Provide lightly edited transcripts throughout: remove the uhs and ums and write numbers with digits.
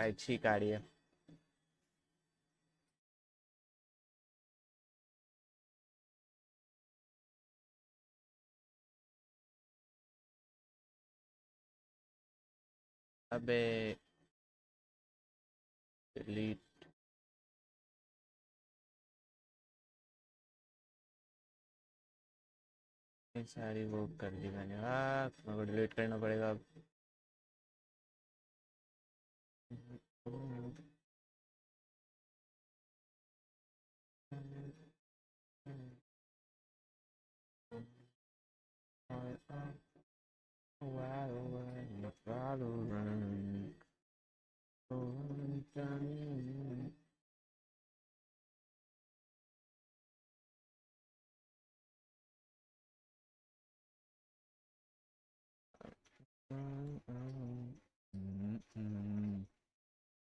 अच्छी गाड़ी है। अबे डिलीट। सारी वो कर दी मैंने। मेरे को डिलीट करना पड़ेगा अब। Valorant, Valorant, Valorant.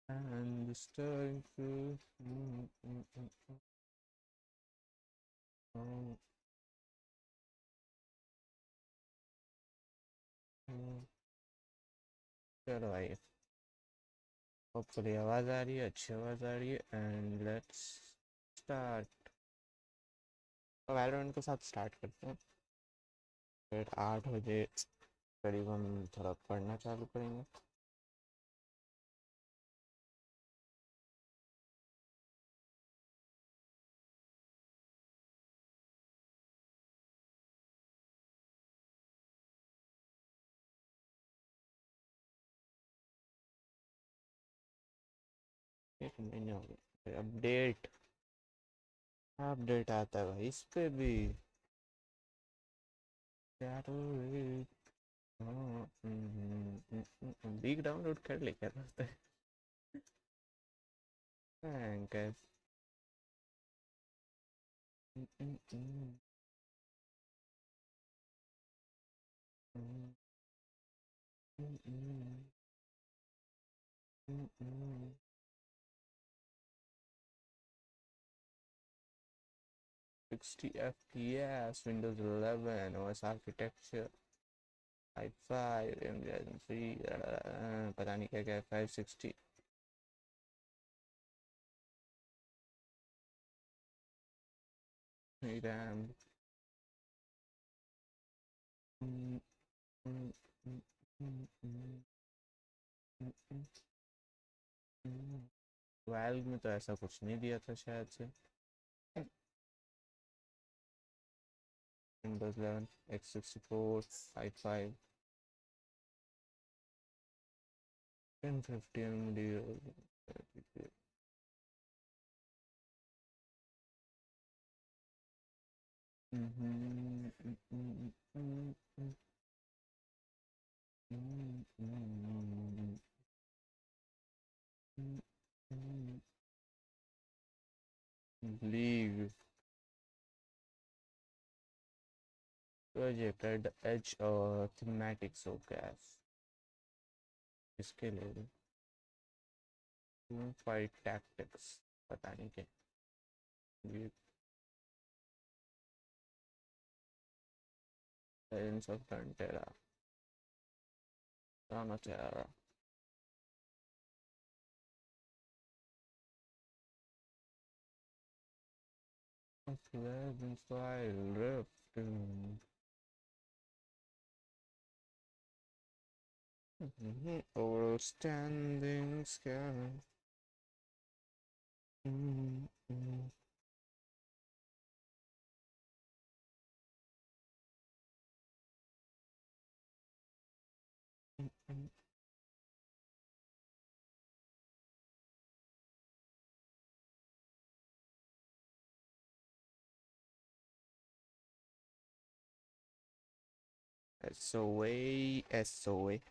And the starting to चलो भाई, होपफुली आवाज़ आ रही है, अच्छी आवाज़ आ रही है। And let's start. वैलोरेंट के साथ स्टार्ट करते हैं। फिर 8 बजे करीब हम थोड़ा पढ़ना चालू करेंगे। एक महीने हो गए। अपडेट अपडेट आता है भाई इस पे भी। लीग डाउनलोड कर ले क्या रास्ते। कैसे। Mm, 60 FPS, Windows 11, OS architecture, i5, M3, पता नहीं क्या क्या है, 560 RAM। वाल्व में तो ऐसा कुछ नहीं दिया था शायद से। Windows 11, x64, i5, 1050 MD। League projected as और थीमेटिक्स हो गया। इसके लिए फाइट टैक्टिक्स पता नहीं क्या ये। साइलेंस ऑफ फ्रंटियर आना चाह रहा। Overstanding sky. SOA, SOA.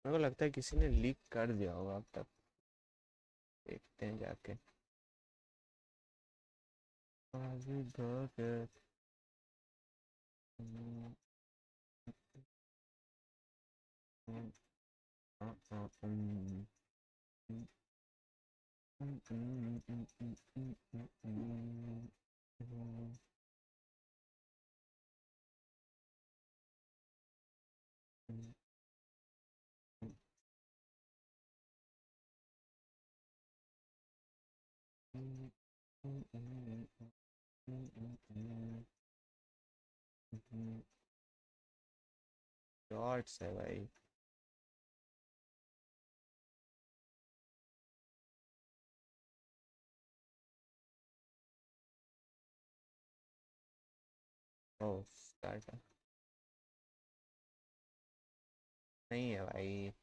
मेरे को लगता है किसी ने लीक कर दिया होगा अब तक। देखते हैं जाके। शॉर्ट्स है भाई। ओह स्टार्ट नहीं है भाई।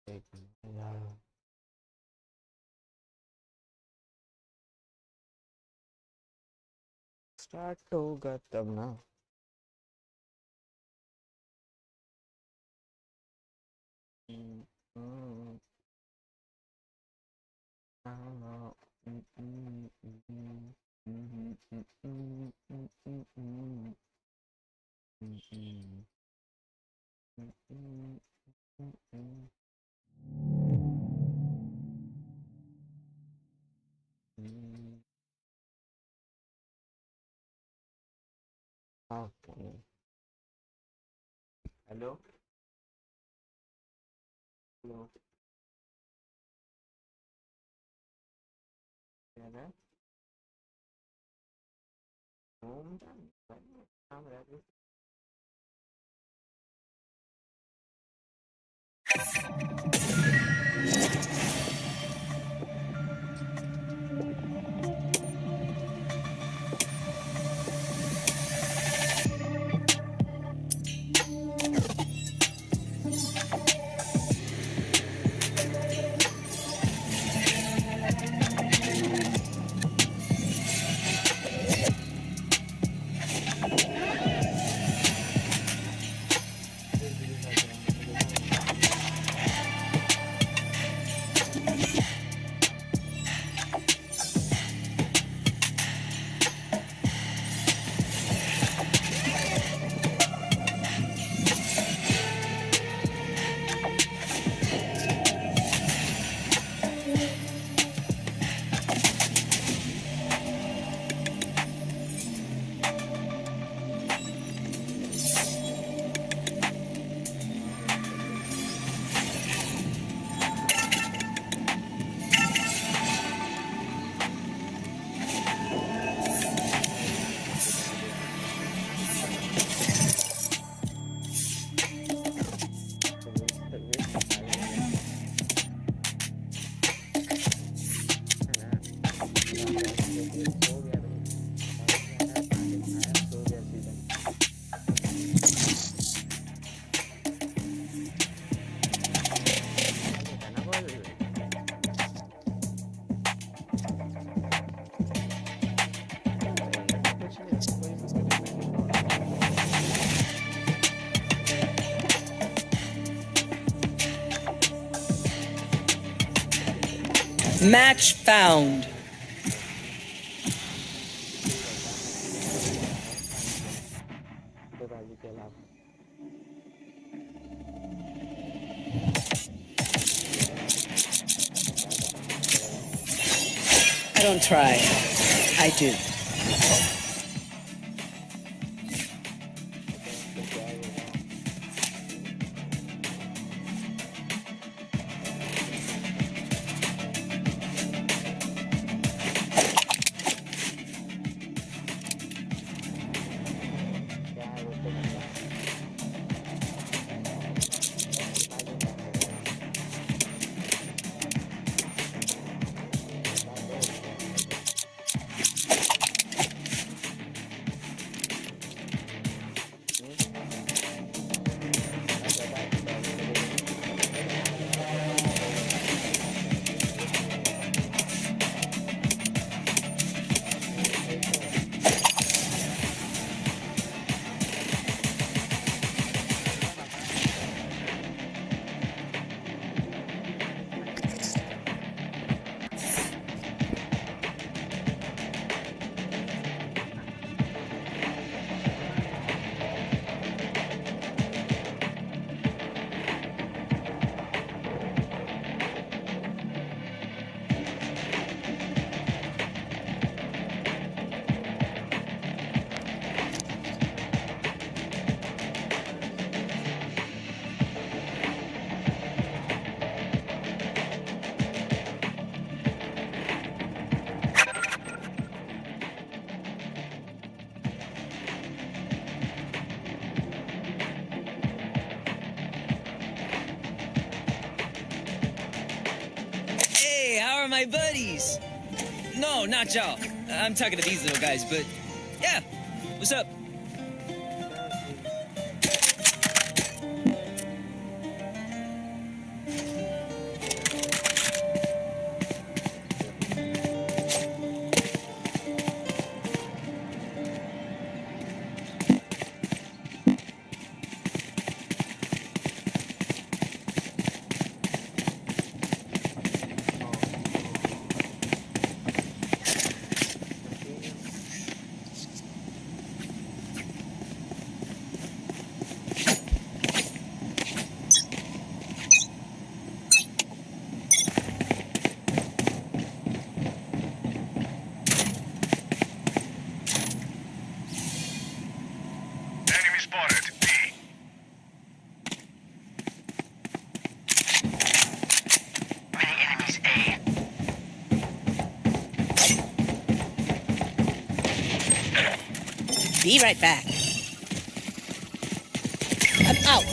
एक मिनट। स्टार्ट होगा तब ना। हेलो हेलो क्या है? होम काम रह Match found. I don't try. I do. my buddies. No, not y'all. I'm talking to these little guys, but yeah. What's up? Enemy spotted. B. Many enemies A. Be right back. I'm out.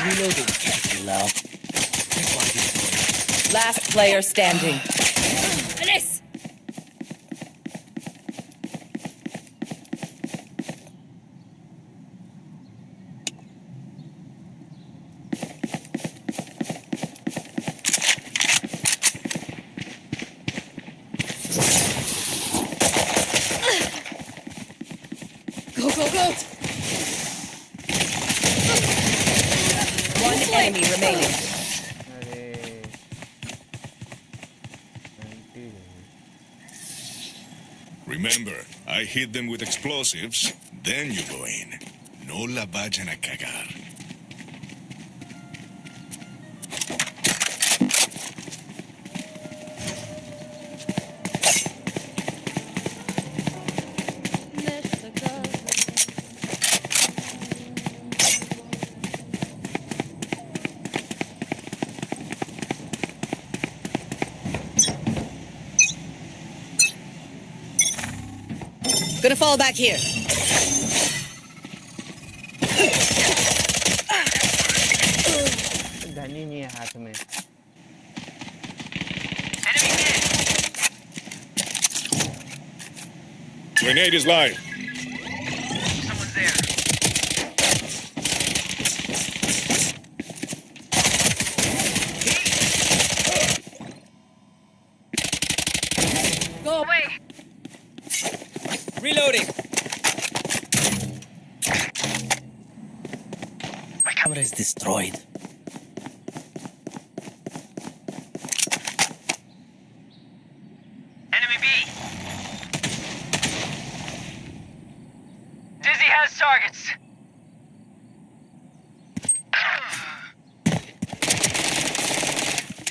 Reloading. Low. Last player standing. Alice! Go, go, go! One enemy remaining. अरे 90 Remember, I hit them with explosives, then you go in. No la vayan a cagar. Gonna fall back here. धनी नहीं है हाथ में Grenade is live. Someone's there. Go away! Reloading. My camera is destroyed. Enemy B. Dizzy has targets.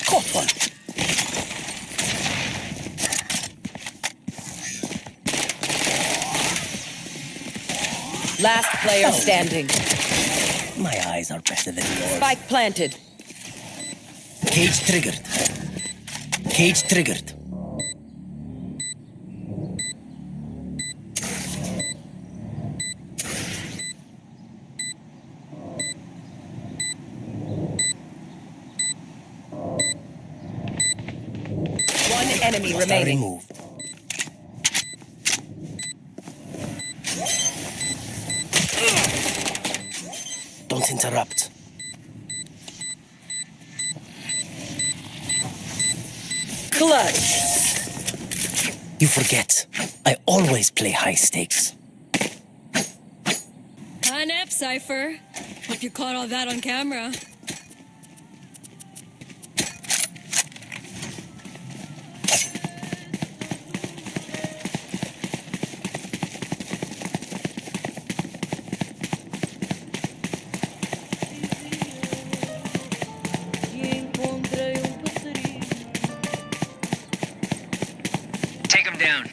Caught one. Last player standing. My eyes are better than yours. Spike planted. Cage triggered. Cage triggered. One enemy Hostile remaining. removed. Don't interrupt. Clutch. You forget. I always play high stakes. An app, Cypher. Hope you caught all that on camera. Take him down.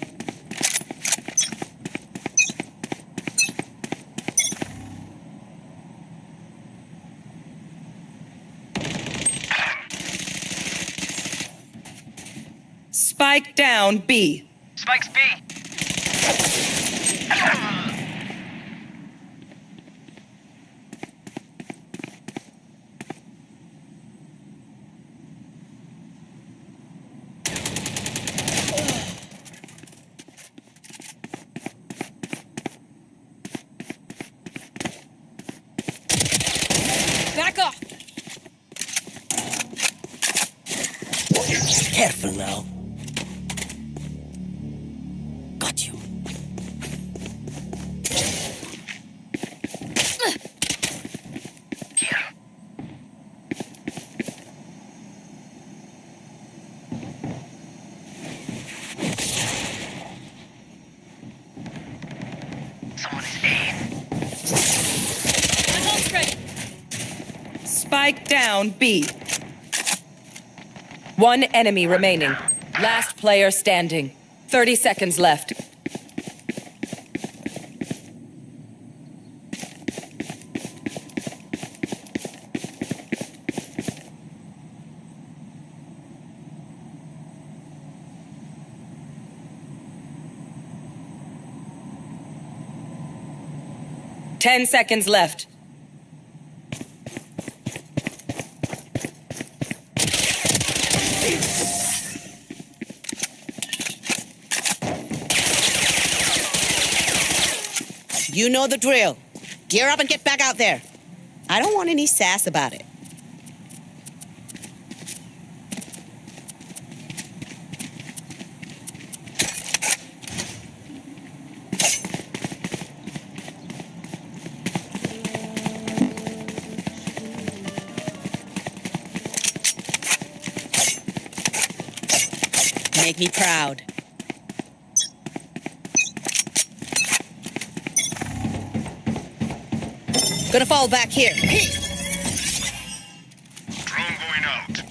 Spike down B. Spike's B. Careful now. Got you. Here. Someone is A. My ult's ready. Spike down B. One enemy remaining. Last player standing. 30 seconds left. Ten seconds left. You know the drill. Gear up and get back out there. I don't want any sass about it. Make me proud. Gonna fall back here. Drone going out.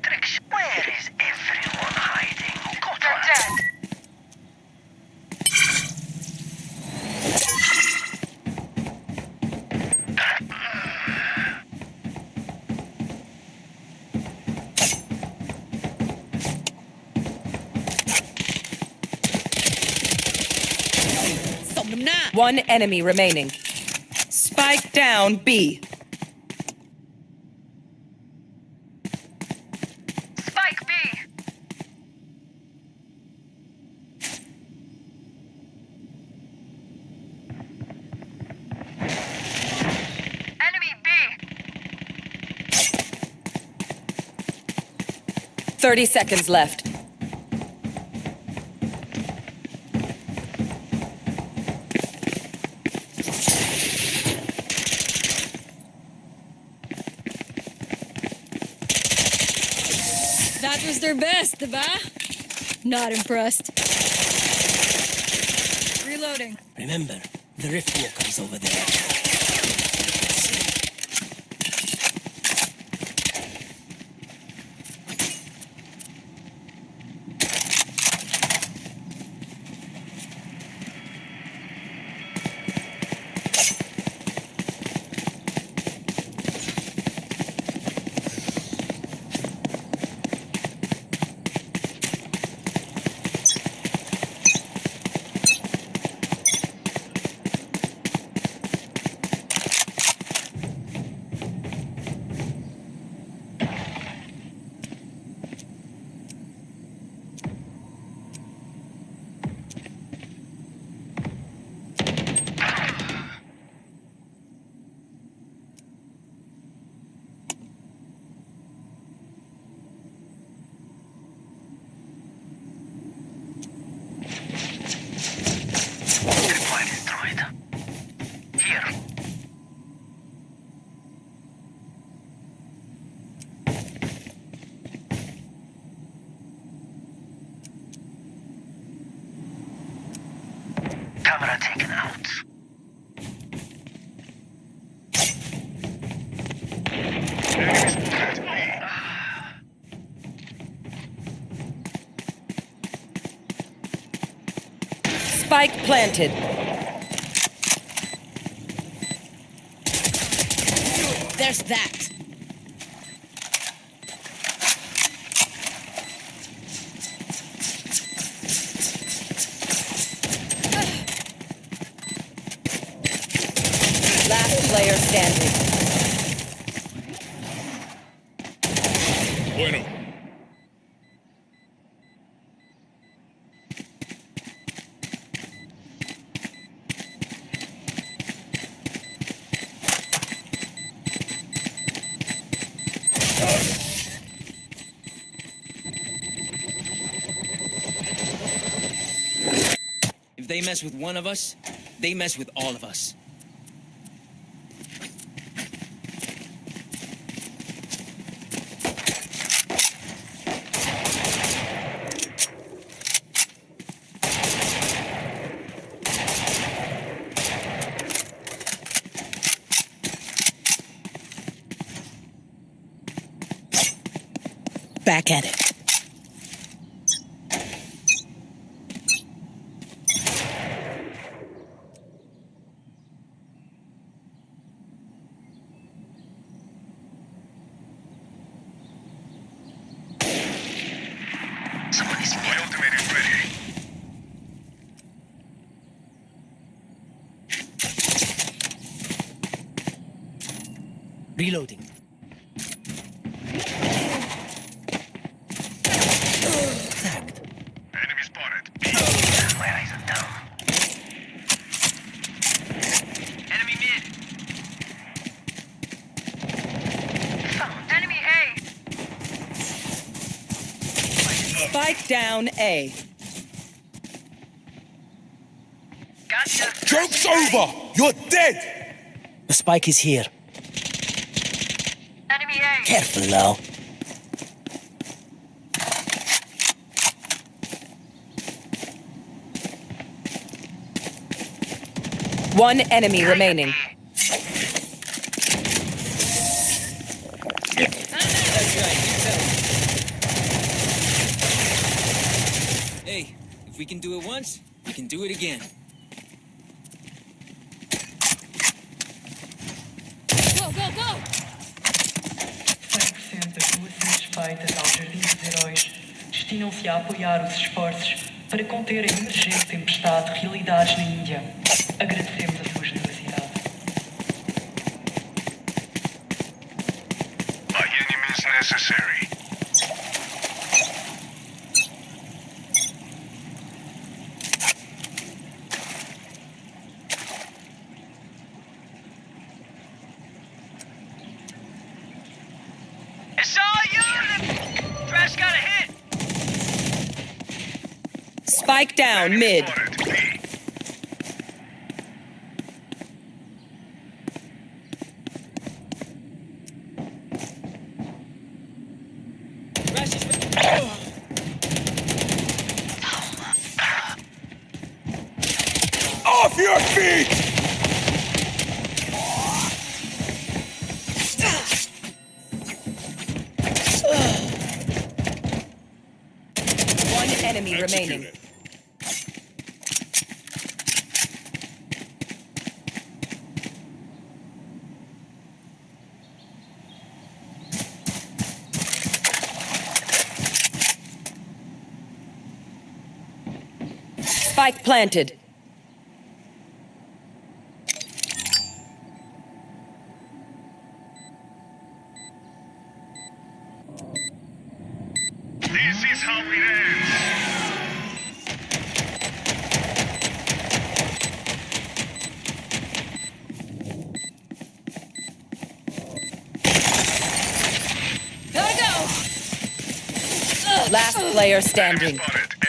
Trix, where is everyone hiding? They're dead. One enemy remaining. Spike down B. Spike B. Enemy B. 30 seconds left. That was their best, diba? Not impressed. Reloading. Remember, the Rift Walker is over there. Point destroyed. Here. Camera taken out. Spike planted. There's that. Last player standing. Bueno. If they mess with one of us, they mess with all of us. Back at it. My ultimate is ready. Reloading. Tagged. Enemy spotted. Enemy mid. Enemy A. Spike down A. Gotcha. Joke's over! You're dead! The spike is here. Enemy A. Careful now. One enemy remaining. That's right, you tell me. Hey, if we can do it once, we can do it again. Go, go, go! 100% das doações feitas ao Jardim dos Heróis destinam-se a apoiar os esforços para conter a emergente tempestade de realidades na Índia. Agradecemos a sua generosidade. By any means necessary. It's all you. Thresh got a hit. Spike down mid. Spotted. B. Rash is Off your feet! One enemy remaining. Executed. Spike planted. This is how it ends. Gotta go! Last player standing. Spotted. A.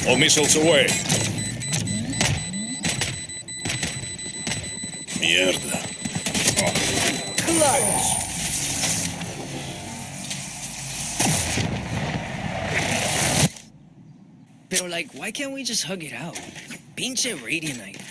All missiles away. Mierda. Clutch. Pero like, why can't we just hug it out? Pinche Radianite.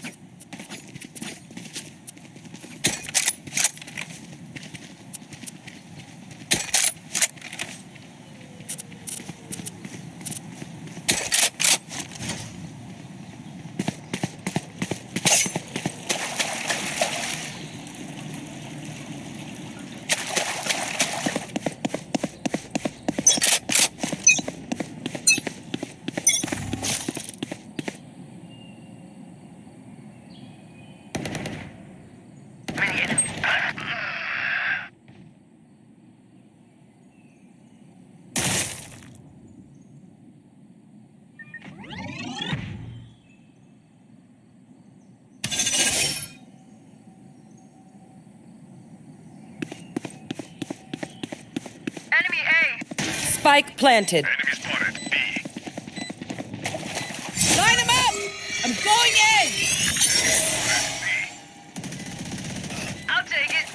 Spike planted. Enemy spotted. B. Line him up! I'm going in! I'll take it.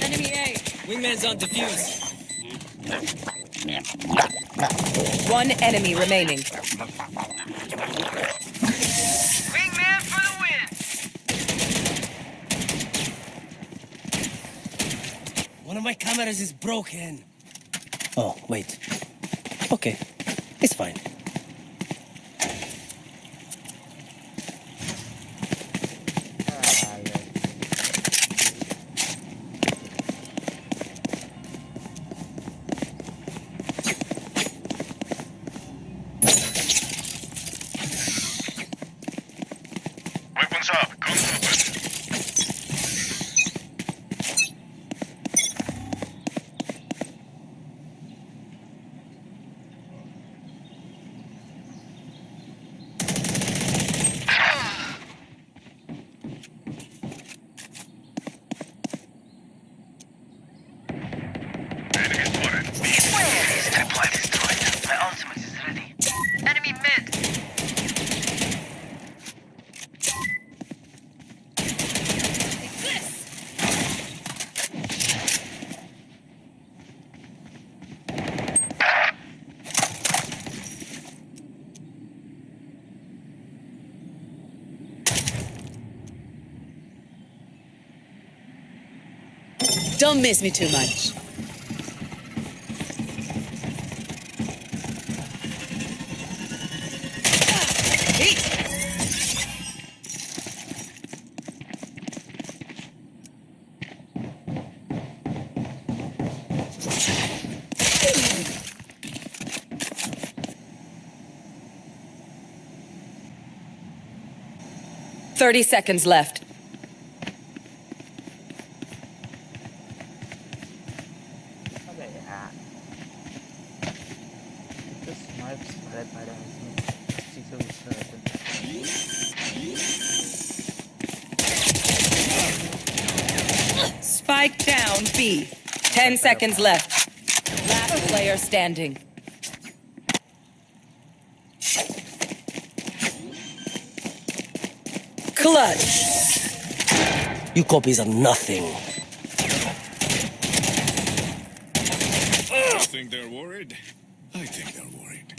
Enemy A. Wingman's on defuse. One enemy remaining. Wingman for the win. One of my cameras is broken. Oh, wait. Okay. It's fine. Weapons up. Guns open. Enemy spotted. Tripwire destroyed. My ultimate is ready. Enemy mid. Take this. Don't miss me too much. Eat. 30 seconds left. Apa ya? Itu snipe spread pada sisa bisa. Spike down B. 10 seconds left. Last player standing. Clutch. You copies are nothing. You think they're worried? I think they're worried.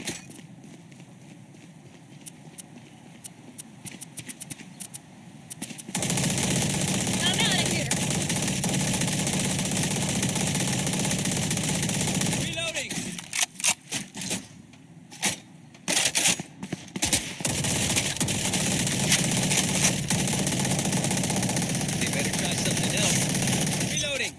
I'm out of here. Reloading. They better try something else. Reloading.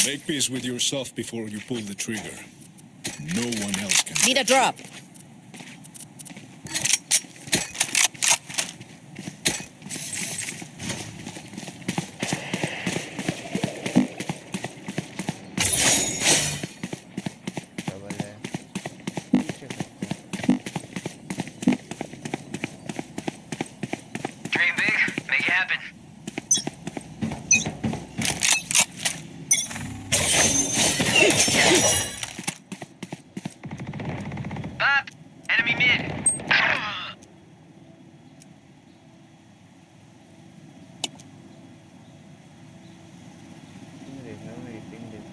Make peace with yourself before you pull the trigger. No one else can. Need a drop. Double है पीछे करते हैं। Dream big, make it happen. Pop! Enemy mid! Ping देख रहा हूँ मेरी ping देख।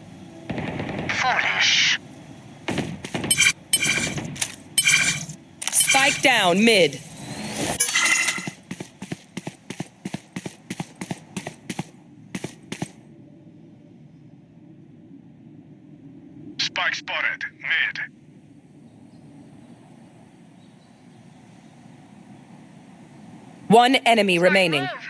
Foolish. Spike down mid. Spike spotted. Mid. One enemy remaining. Move.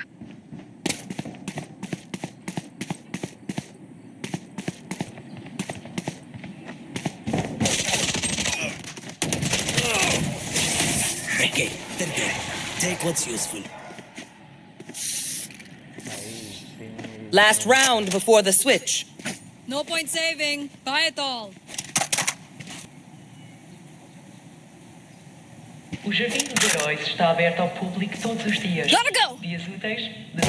Okay, they're good. Take what's useful. भाई पिंग मेरी Last round before the switch. No point saving. Buy it all. O Jardim dos Heróis está aberto ao público todos os dias. Gotta go! Dias úteis, de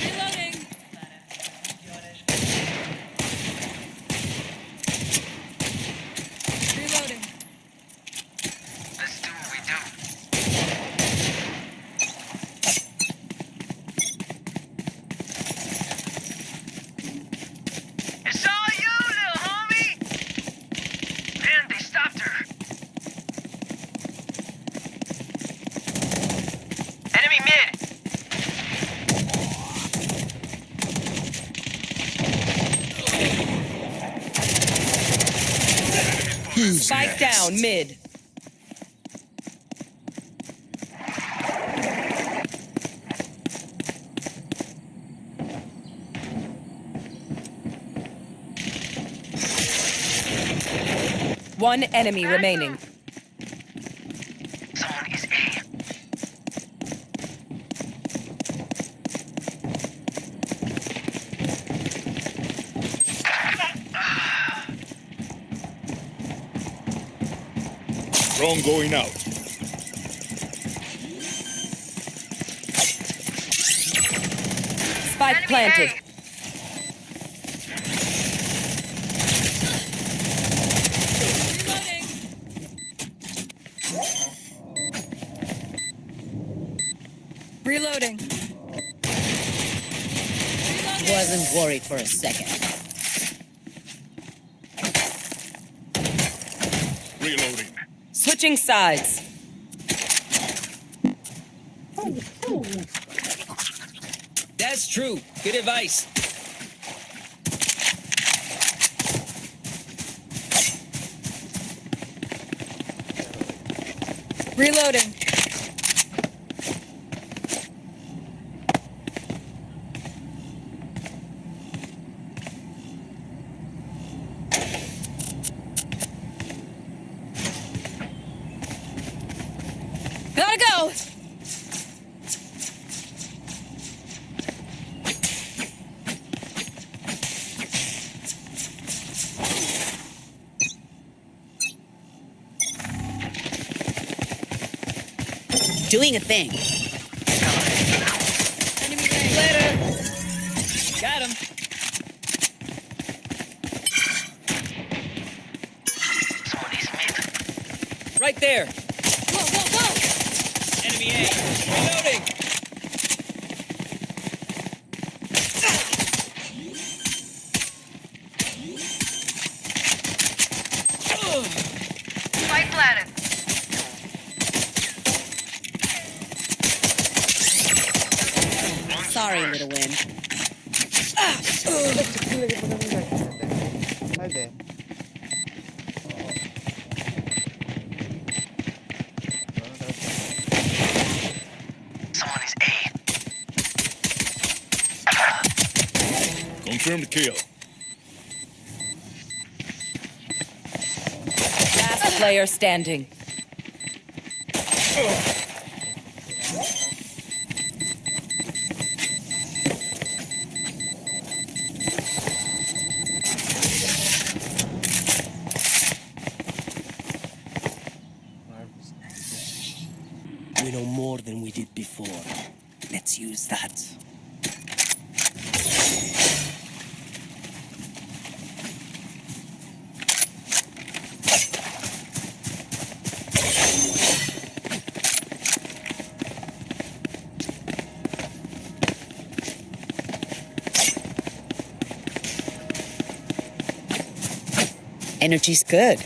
Reloading. Reloading. Let's do what we do. It's all you, little homie! Man, they stopped her. Enemy mid! Spike down mid. One enemy remaining. Someone is A. Drone going out. Spike Enemy planted. A. Reloading. Reloading. Reloading. Wasn't worried for a second. Reloading. Switching sides. That's true. Good advice. Reloading. Gotta go. Doing a thing. Enemy A. Got him. Someone is mid. Right there. Go, go, go. Enemy A. Reloading. Spike planted. Sorry, little wind. Hi there. Someone is A. Confirmed kill. player standing. We know more than we did before. Let's use that. Energy's good.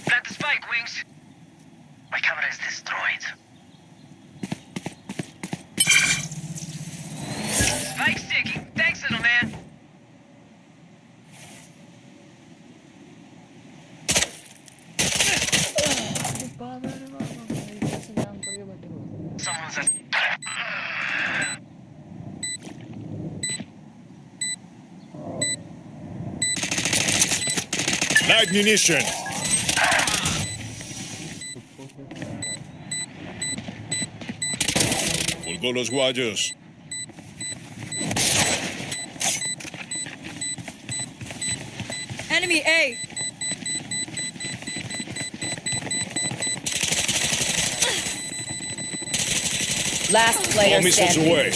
Plant the spike, Wings. My camera is destroyed. Spike sticking. Thanks, little man. Someone's at... Light munition. Colgó los guayos. Enemy A. Last player All missiles standing. away.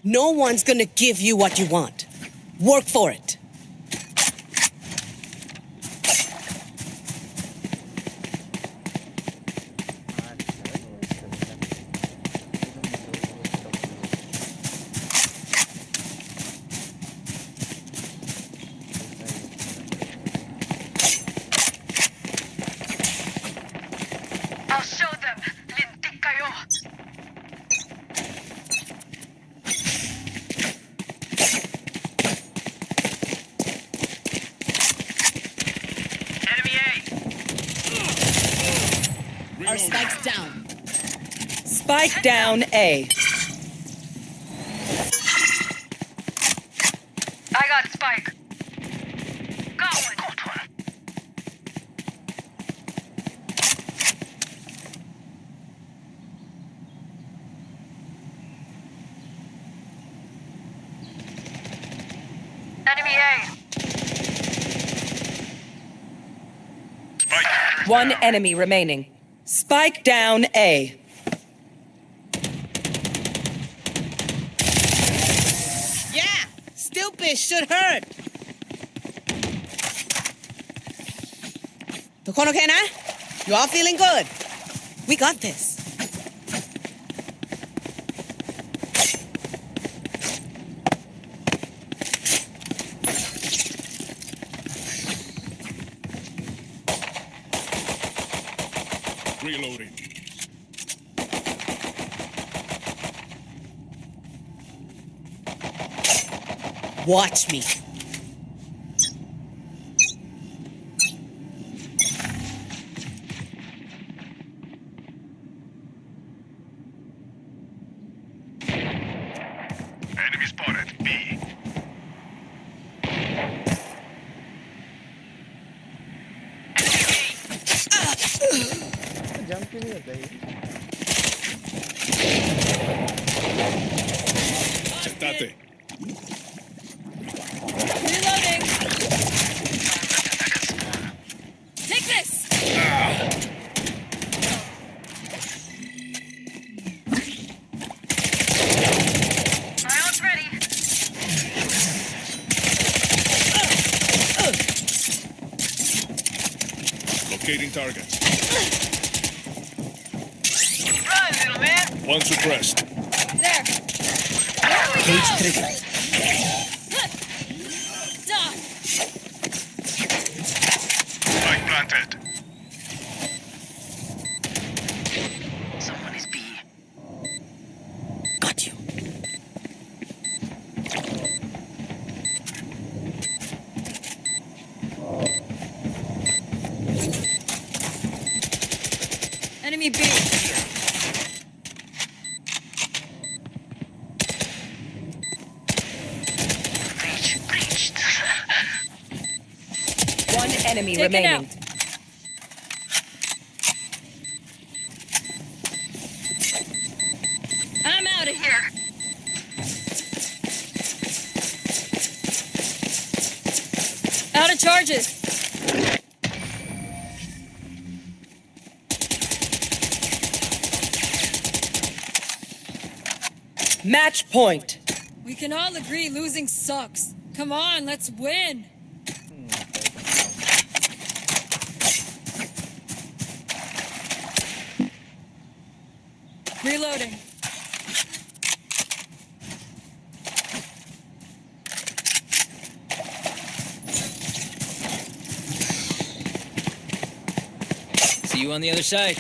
No one's gonna give you what you want. Work for it. I'll show them. Lintik kayo. Enemy A. Our spike's down. Spike down A. I got spike. Got one. Got one. Enemy A. One enemy remaining. Spike down A. Yeah, stupid should hurt. Tokono Kena, you all feeling good? We got this. Reloading. Watch me. Enemy spotted. B. Jump क्यों नहीं होता ये Acertate. Reloading. Take this. Round's ready. Locating targets. Run, little man. One suppressed. There. There we Cage go. triggered. Duh. Spike planted. Someone is B. Got you. Enemy B. Breached. One enemy Take it remaining. out. I'm out of here. Out of charges. Match point. We can all agree losing sucks. Come on, let's win. Reloading. See you on the other side.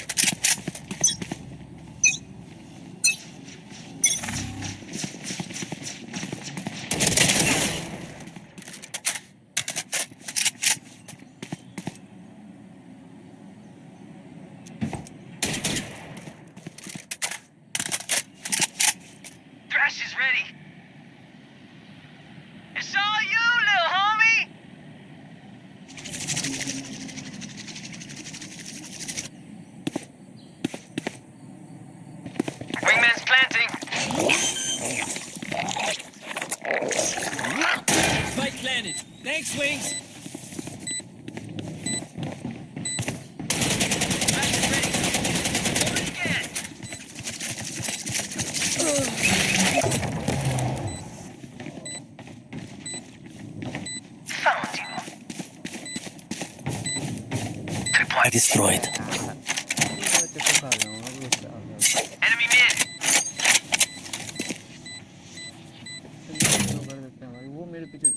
Thrash is ready. It's all you, little homie. Wingman's planting. Spike planted. Thanks, Wings. Thrash is ready. Do it again. Found you. 3 I points. destroyed. Enemy mid. वो मेरे पीछे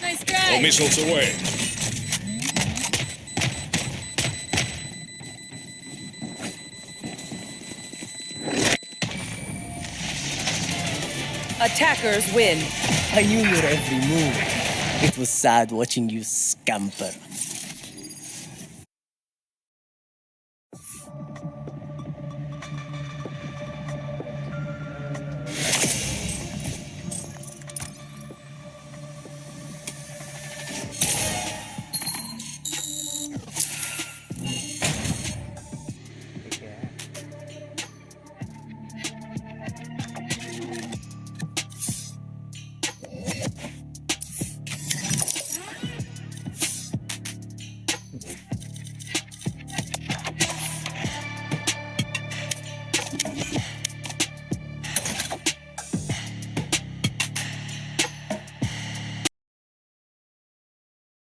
Nice All try. missiles away. Attackers win. I knew your every move. It was sad watching you scamper.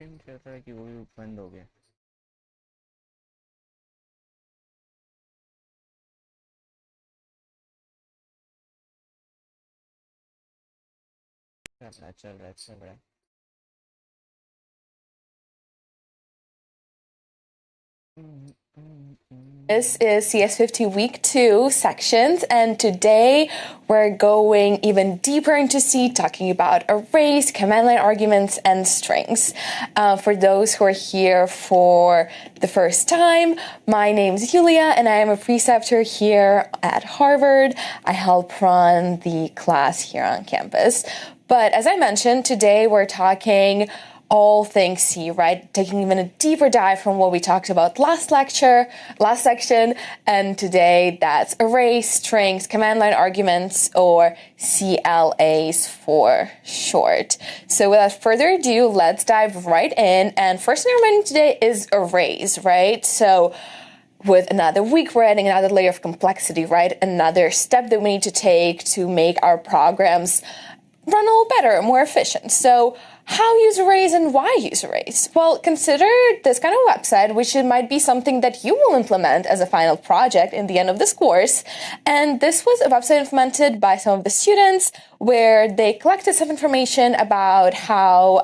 ठीक है कहता है कि वो भी बंद हो गया चल रहा है This is CS50 Week 2 sections, and today we're going even deeper into C, talking about arrays, command line arguments, and strings. For those who are here for the first time, my name is Julia, and I am a preceptor here at Harvard. I help run the class here on campus. But as I mentioned, today we're talking all things C, right? Taking even a deeper dive from what we talked about last section, and today that's arrays, strings, command line arguments, or CLAs for short. So without further ado, let's dive right in. And first thing I'm running today is arrays, right? So with another week, we're adding another layer of complexity, right? Another step that we need to take to make our programs run a little better, more efficient. So how use arrays and why use arrays? Well, consider this kind of website, which it might be something that you will implement as a final project in the end of this course. And this was a website implemented by some of the students where they collected some information about how,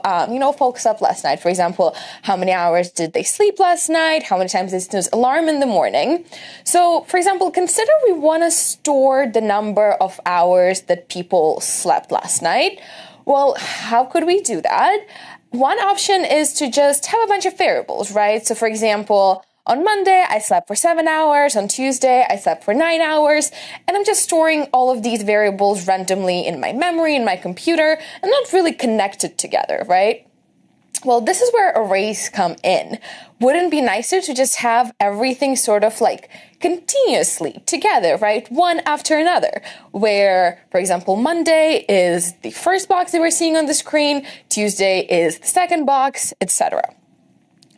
folks slept last night. For example, how many hours did they sleep last night? How many times they snooze alarm in the morning? So, for example, consider we want to store the number of hours that people slept last night. Well, how could we do that? One option is to just have a bunch of variables, right? So for example, on Monday, I slept for 7 hours. On Tuesday, I slept for 9 hours. And I'm just storing all of these variables randomly in my memory, in my computer, and not really connected together, right? Well, this is where arrays come in. Wouldn't it be nicer to just have everything sort of like continuously together, right? One after another, where, for example, Monday is the first box that we're seeing on the screen, Tuesday is the second box, etc.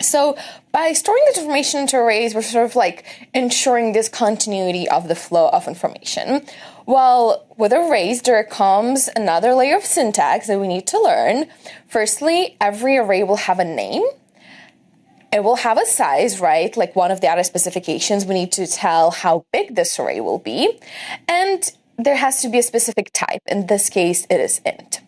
So by storing this information into arrays, we're sort of like ensuring this continuity of the flow of information. Well, with arrays, there comes another layer of syntax that we need to learn. Firstly, every array will have a name. It will have a size, right? Like one of the other specifications, we need to tell how big this array will be. And there has to be a specific type. In this case, it is int.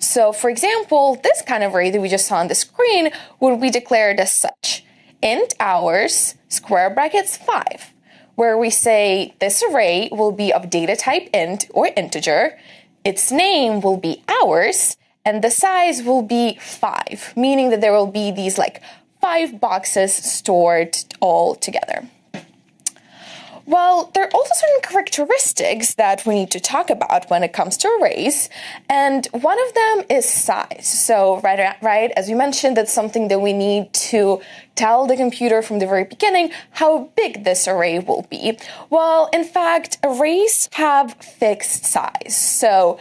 So for example, this kind of array that we just saw on the screen would be declared as such. Int hours, square brackets 5, where we say this array will be of data type int or integer, its name will be hours, and the size will be 5, meaning that there will be these like 5 boxes stored all together. Well, there are also certain characteristics that we need to talk about when it comes to arrays, and one of them is size. So, right, as you mentioned, that's something that we need to tell the computer from the very beginning how big this array will be. Well, in fact, arrays have fixed size. So,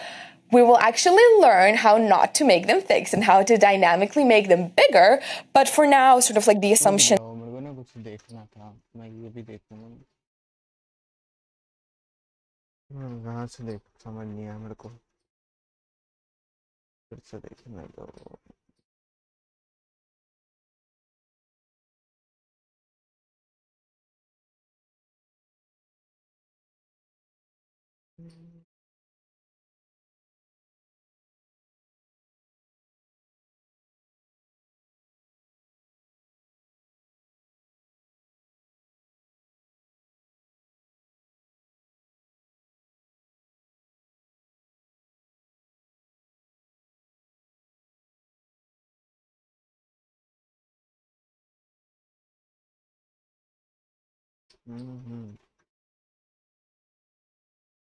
we will actually learn how not to make them fixed and how to dynamically make them bigger, but for now, sort of like the assumption. मेरे को ना कुछ देखना था, मैं ये भी देखूंगा। कहाँ से देख, समझ नहीं आया मेरे को, फिर से देखना तो।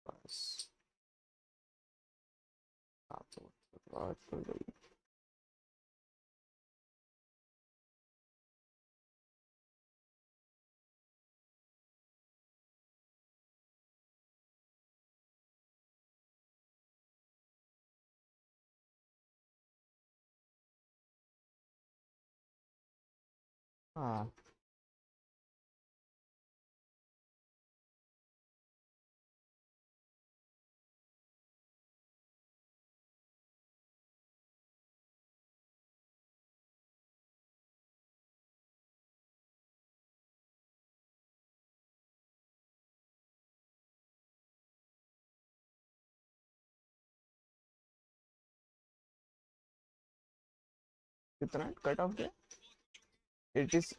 बस बात कर गई। हाँ, कितना कट ऑफ गया? इट इज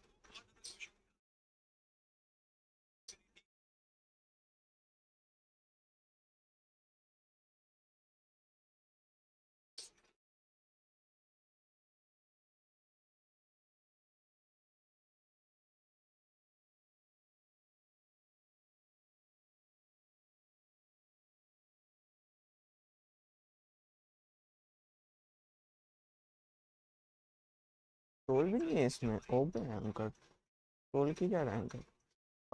रोल भी नहीं है इसमें। ओपन एंकर रोल की क्या रैंक है?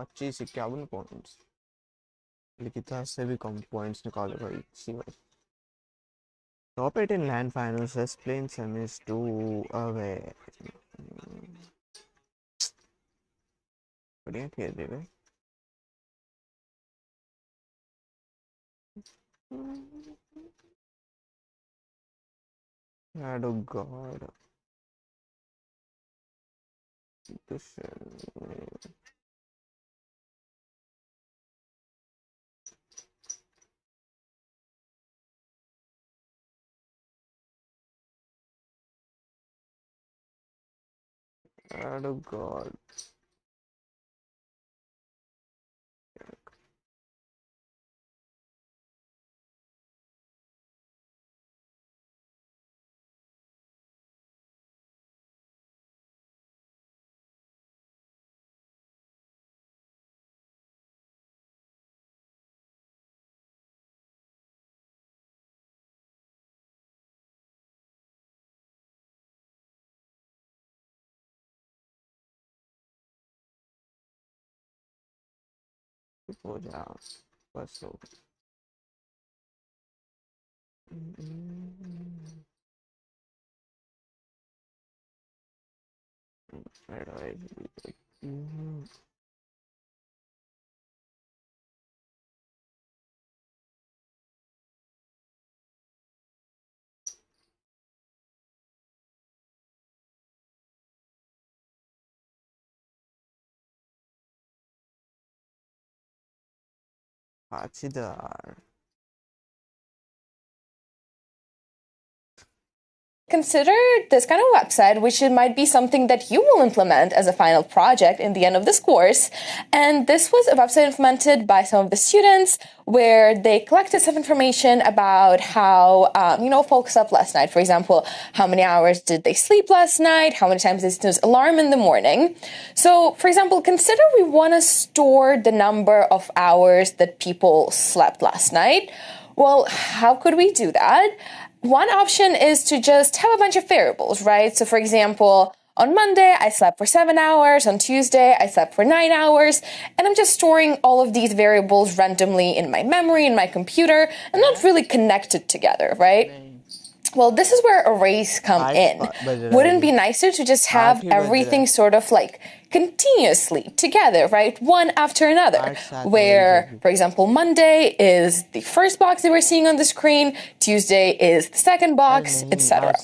25-51 पॉइंट्स। लिखिता से भी कम पॉइंट्स निकाले भाई सी भाई। Top 8 in land finals as playing semis 2 away। बढ़िया खेल रहे भाई। Oh God. Oh God. चुप हो जा बस हो गया। पाचीदार Consider this kind of website, which might be something that you will implement as a final project in the end of this course. And this was a website implemented by some of the students where they collected some information about how, folks slept last night. For example, how many hours did they sleep last night? How many times did they snooze alarm in the morning? So, for example, consider we want to store the number of hours that people slept last night. Well, how could we do that? One option is to just have a bunch of variables, right? So for example, on Monday, I slept for 7 hours. On Tuesday, I slept for 9 hours. And I'm just storing all of these variables randomly in my memory, in my computer, and not really connected together, right? Well, this is where arrays come in. Wouldn't it be nicer to just have everything sort of like continuously together, right? One after another. Where, for example, Monday is the first box that we're seeing on the screen, Tuesday is the second box, etc.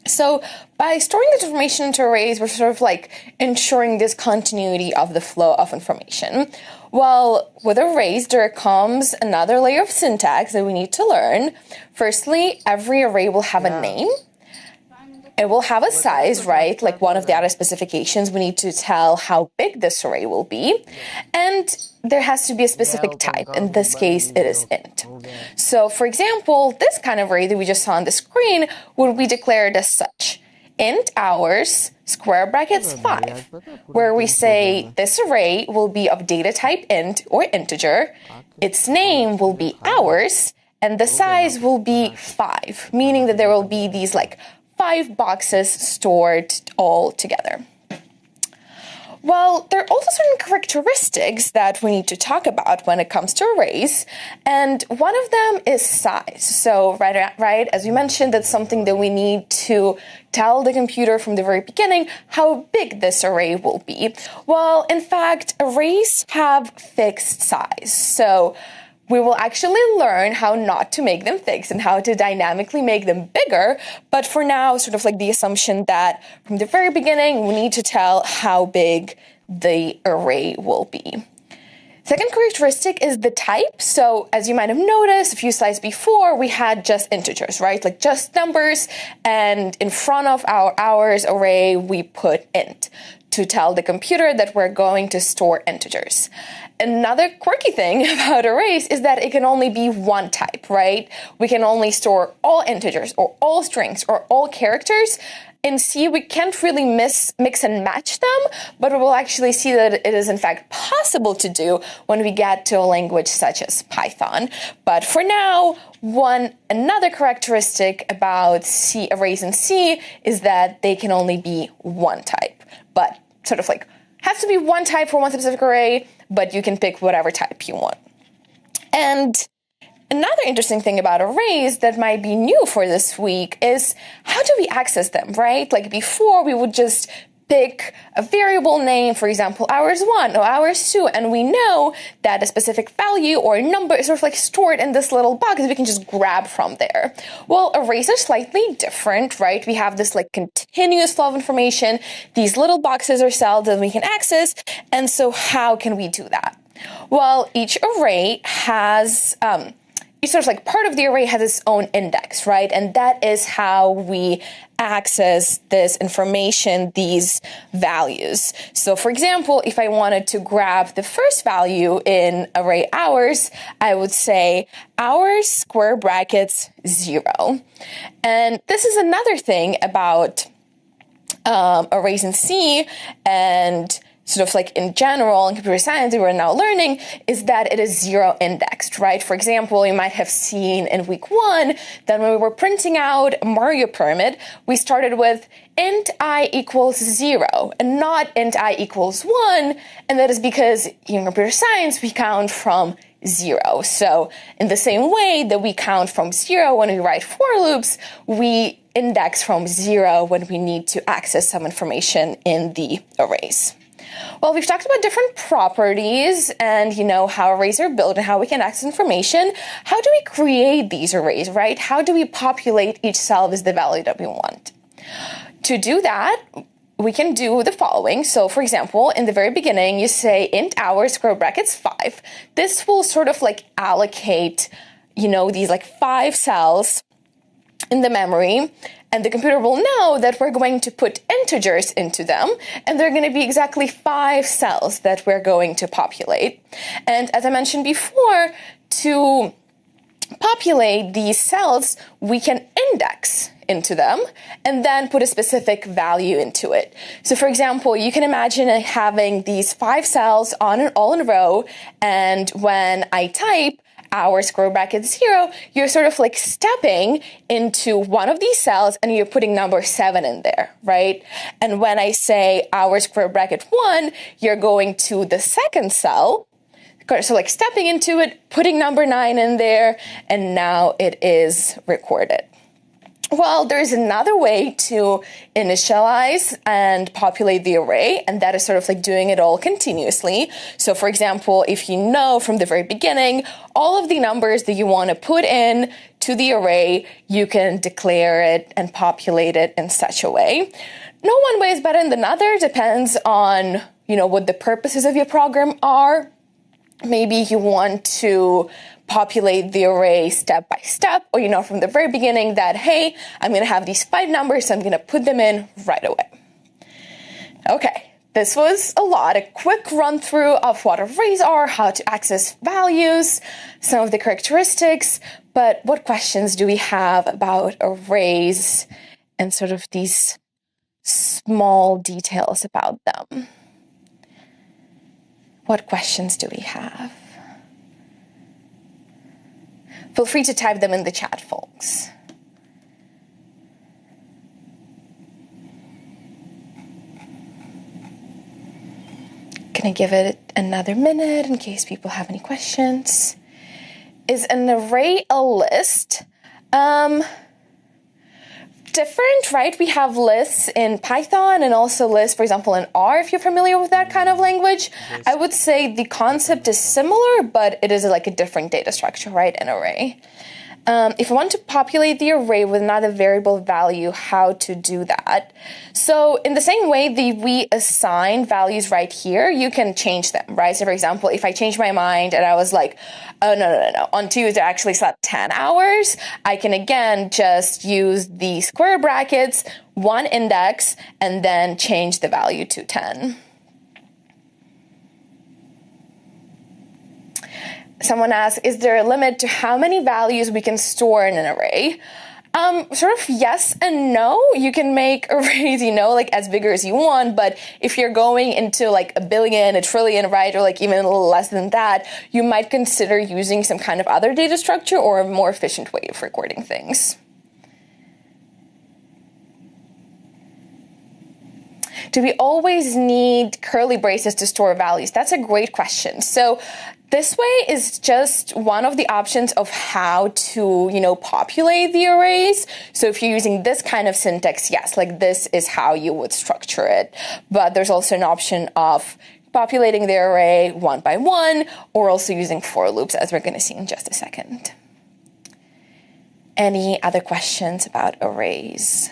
So by storing this information into arrays, we're sort of like ensuring this continuity of the flow of information. Well, with arrays, there comes another layer of syntax that we need to learn. Firstly, every array will have a name. It will have a size, right? Like one of the other specifications, we need to tell how big this array will be. And there has to be a specific type. In this case, it is int. So, for example, this kind of array that we just saw on the screen would be declared as such. Int hours, square brackets 5, where we say this array will be of data type int or integer, its name will be hours, and the size will be 5, meaning that there will be these like 5 boxes stored all together. Well, there are also certain characteristics that we need to talk about when it comes to arrays, and one of them is size. So, right, as we mentioned, that's something that we need to tell the computer from the very beginning how big this array will be. Well, in fact, arrays have fixed size. So, we will actually learn how not to make them fixed and how to dynamically make them bigger. But for now, sort of like the assumption that from the very beginning, we need to tell how big the array will be. Second characteristic is the type. So as you might have noticed a few slides before, we had just integers, right? Like just numbers. And in front of our hours array, we put int to tell the computer that we're going to store integers. Another quirky thing about arrays is that it can only be one type, right? We can only store all integers or all strings or all characters. In C, we can't really mix and match them, but we will actually see that it is in fact possible to do when we get to a language such as Python. But for now, another characteristic about arrays in C is that they can only be one type, but sort of like has to be one type for one specific array, but you can pick whatever type you want. And another interesting thing about arrays that might be new for this week is how do we access them, right? Like before, we would just pick a variable name, for example, hours1 or hours2, and we know that a specific value or number is sort of like stored in this little box that we can just grab from there. Well, arrays are slightly different, right? We have this like continuous flow of information. These little boxes are cells that we can access, and so how can we do that? Well, each array has each sort of like part of the array has its own index, right? And that is how we access this information, these values. So for example, if I wanted to grab the first value in array hours, I would say hours square brackets 0. And this is another thing about arrays in C and sort of like in general in computer science we're now learning is that it is 0 indexed, right? For example, you might have seen in week 1 that when we were printing out Mario Pyramid, we started with int I equals 0 and not int I equals 1. And that is because in computer science, we count from 0. So in the same way that we count from 0 when we write for loops, we index from 0 when we need to access some information in the arrays. Well, we've talked about different properties and, how arrays are built and how we can access information. How do we create these arrays, right? How do we populate each cell with the value that we want? To do that, we can do the following. So, for example, in the very beginning, you say int hours, square brackets 5. This will sort of like allocate, these like 5 cells in the memory, and the computer will know that we're going to put integers into them, and they're going to be exactly 5 cells that we're going to populate. And as I mentioned before, to populate these cells, we can index into them and then put a specific value into it. So for example, you can imagine having these 5 cells all in a row, and when I type hour square bracket 0, you're sort of like stepping into one of these cells and you're putting number 7 in there, right? And when I say hour square bracket 1, you're going to the second cell. So like stepping into it, putting number 9 in there, and now it is recorded. Well, there's another way to initialize and populate the array, and that is sort of like doing it all continuously. So for example, if you know from the very beginning all of the numbers that you want to put in to the array, you can declare it and populate it in such a way. No one way is better than another, depends on, what the purposes of your program are. Maybe you want to populate the array step by step, or from the very beginning that, hey, I'm going to have these 5 numbers, so I'm going to put them in right away. Okay, this was a lot, a quick run through of what arrays are, how to access values, some of the characteristics, but what questions do we have about arrays and sort of these small details about them? What questions do we have? Feel free to type them in the chat, folks. Gonna give it another minute in case people have any questions. Is an array a list? Different, right? We have lists in Python and also lists, for example, in R, if you're familiar with that kind of language. Yes. I would say the concept is similar, but it is like a different data structure, right? An array. If you want to populate the array with another variable value, how to do that? So in the same way that we assign values right here, you can change them, right? So for example, if I change my mind and I was like, oh, no, on Tuesday I actually slept 10 hours, I can again just use the square brackets, 1 index, and then change the value to 10. Someone asks, is there a limit to how many values we can store in an array? Sort of yes and no. You can make arrays, like as big as you want, but if you're going into like a billion, a trillion, right, or like even a little less than that, you might consider using some kind of other data structure or a more efficient way of recording things. Do we always need curly braces to store values? That's a great question. So this way is just one of the options of how to, populate the arrays. So if you're using this kind of syntax, yes, like this is how you would structure it. But there's also an option of populating the array 1 by 1, or also using for loops, as we're going to see in just a second. Any other questions about arrays?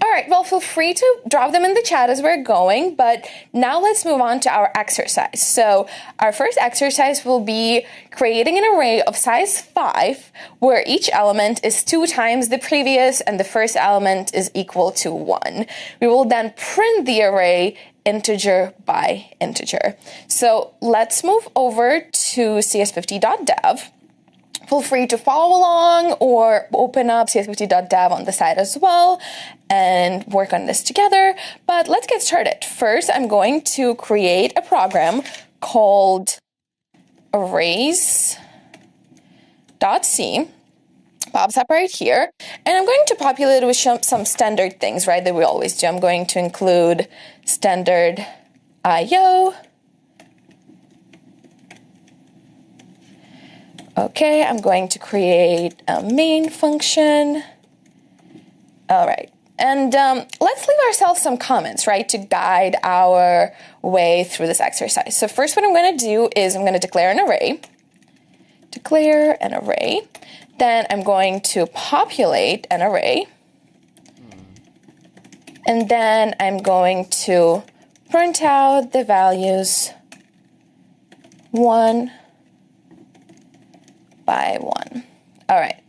All right, well, feel free to drop them in the chat as we're going, but now let's move on to our exercise. So our first exercise will be creating an array of size 5, where each element is 2 times the previous and the first element is equal to 1. We will then print the array integer by integer. So let's move over to cs50.dev. feel free to follow along or open up cs50.dev on the side as well and work on this together. But let's get started. First, I'm going to create a program called arrays.c. Pops up right here. And I'm going to populate it with some standard things, right, that we always do. I'm going to include standard IO. Okay, I'm going to create a main function. All right. And let's leave ourselves some comments, right, to guide our way through this exercise. So first what I'm going to do is I'm going to declare an array. Declare an array. Then I'm going to populate an array. And then I'm going to print out the values 1 by 1. All right.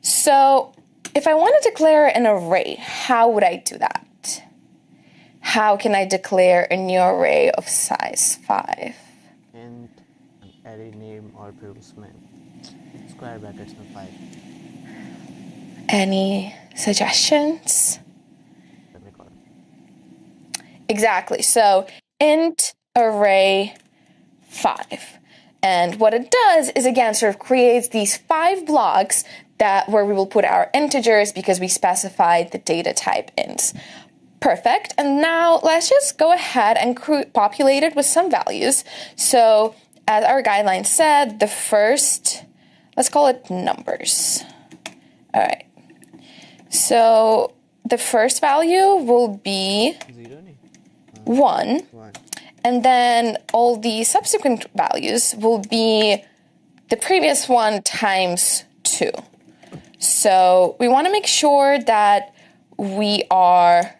So if I want to declare an array, how would I do that? How can I declare a new array of size 5? Int an array name or previous name. Square brackets में 5. Any suggestions? Exactly. So int array 5. And what it does is, again, sort of creates these 5 blocks where we will put our integers because we specified the data type int. Perfect. And now let's just go ahead and populate it with some values. So as our guideline said, the first, let's call it numbers. All right. So the first value will be 1. And then all the subsequent values will be the previous one times 2. So we want to make sure that we are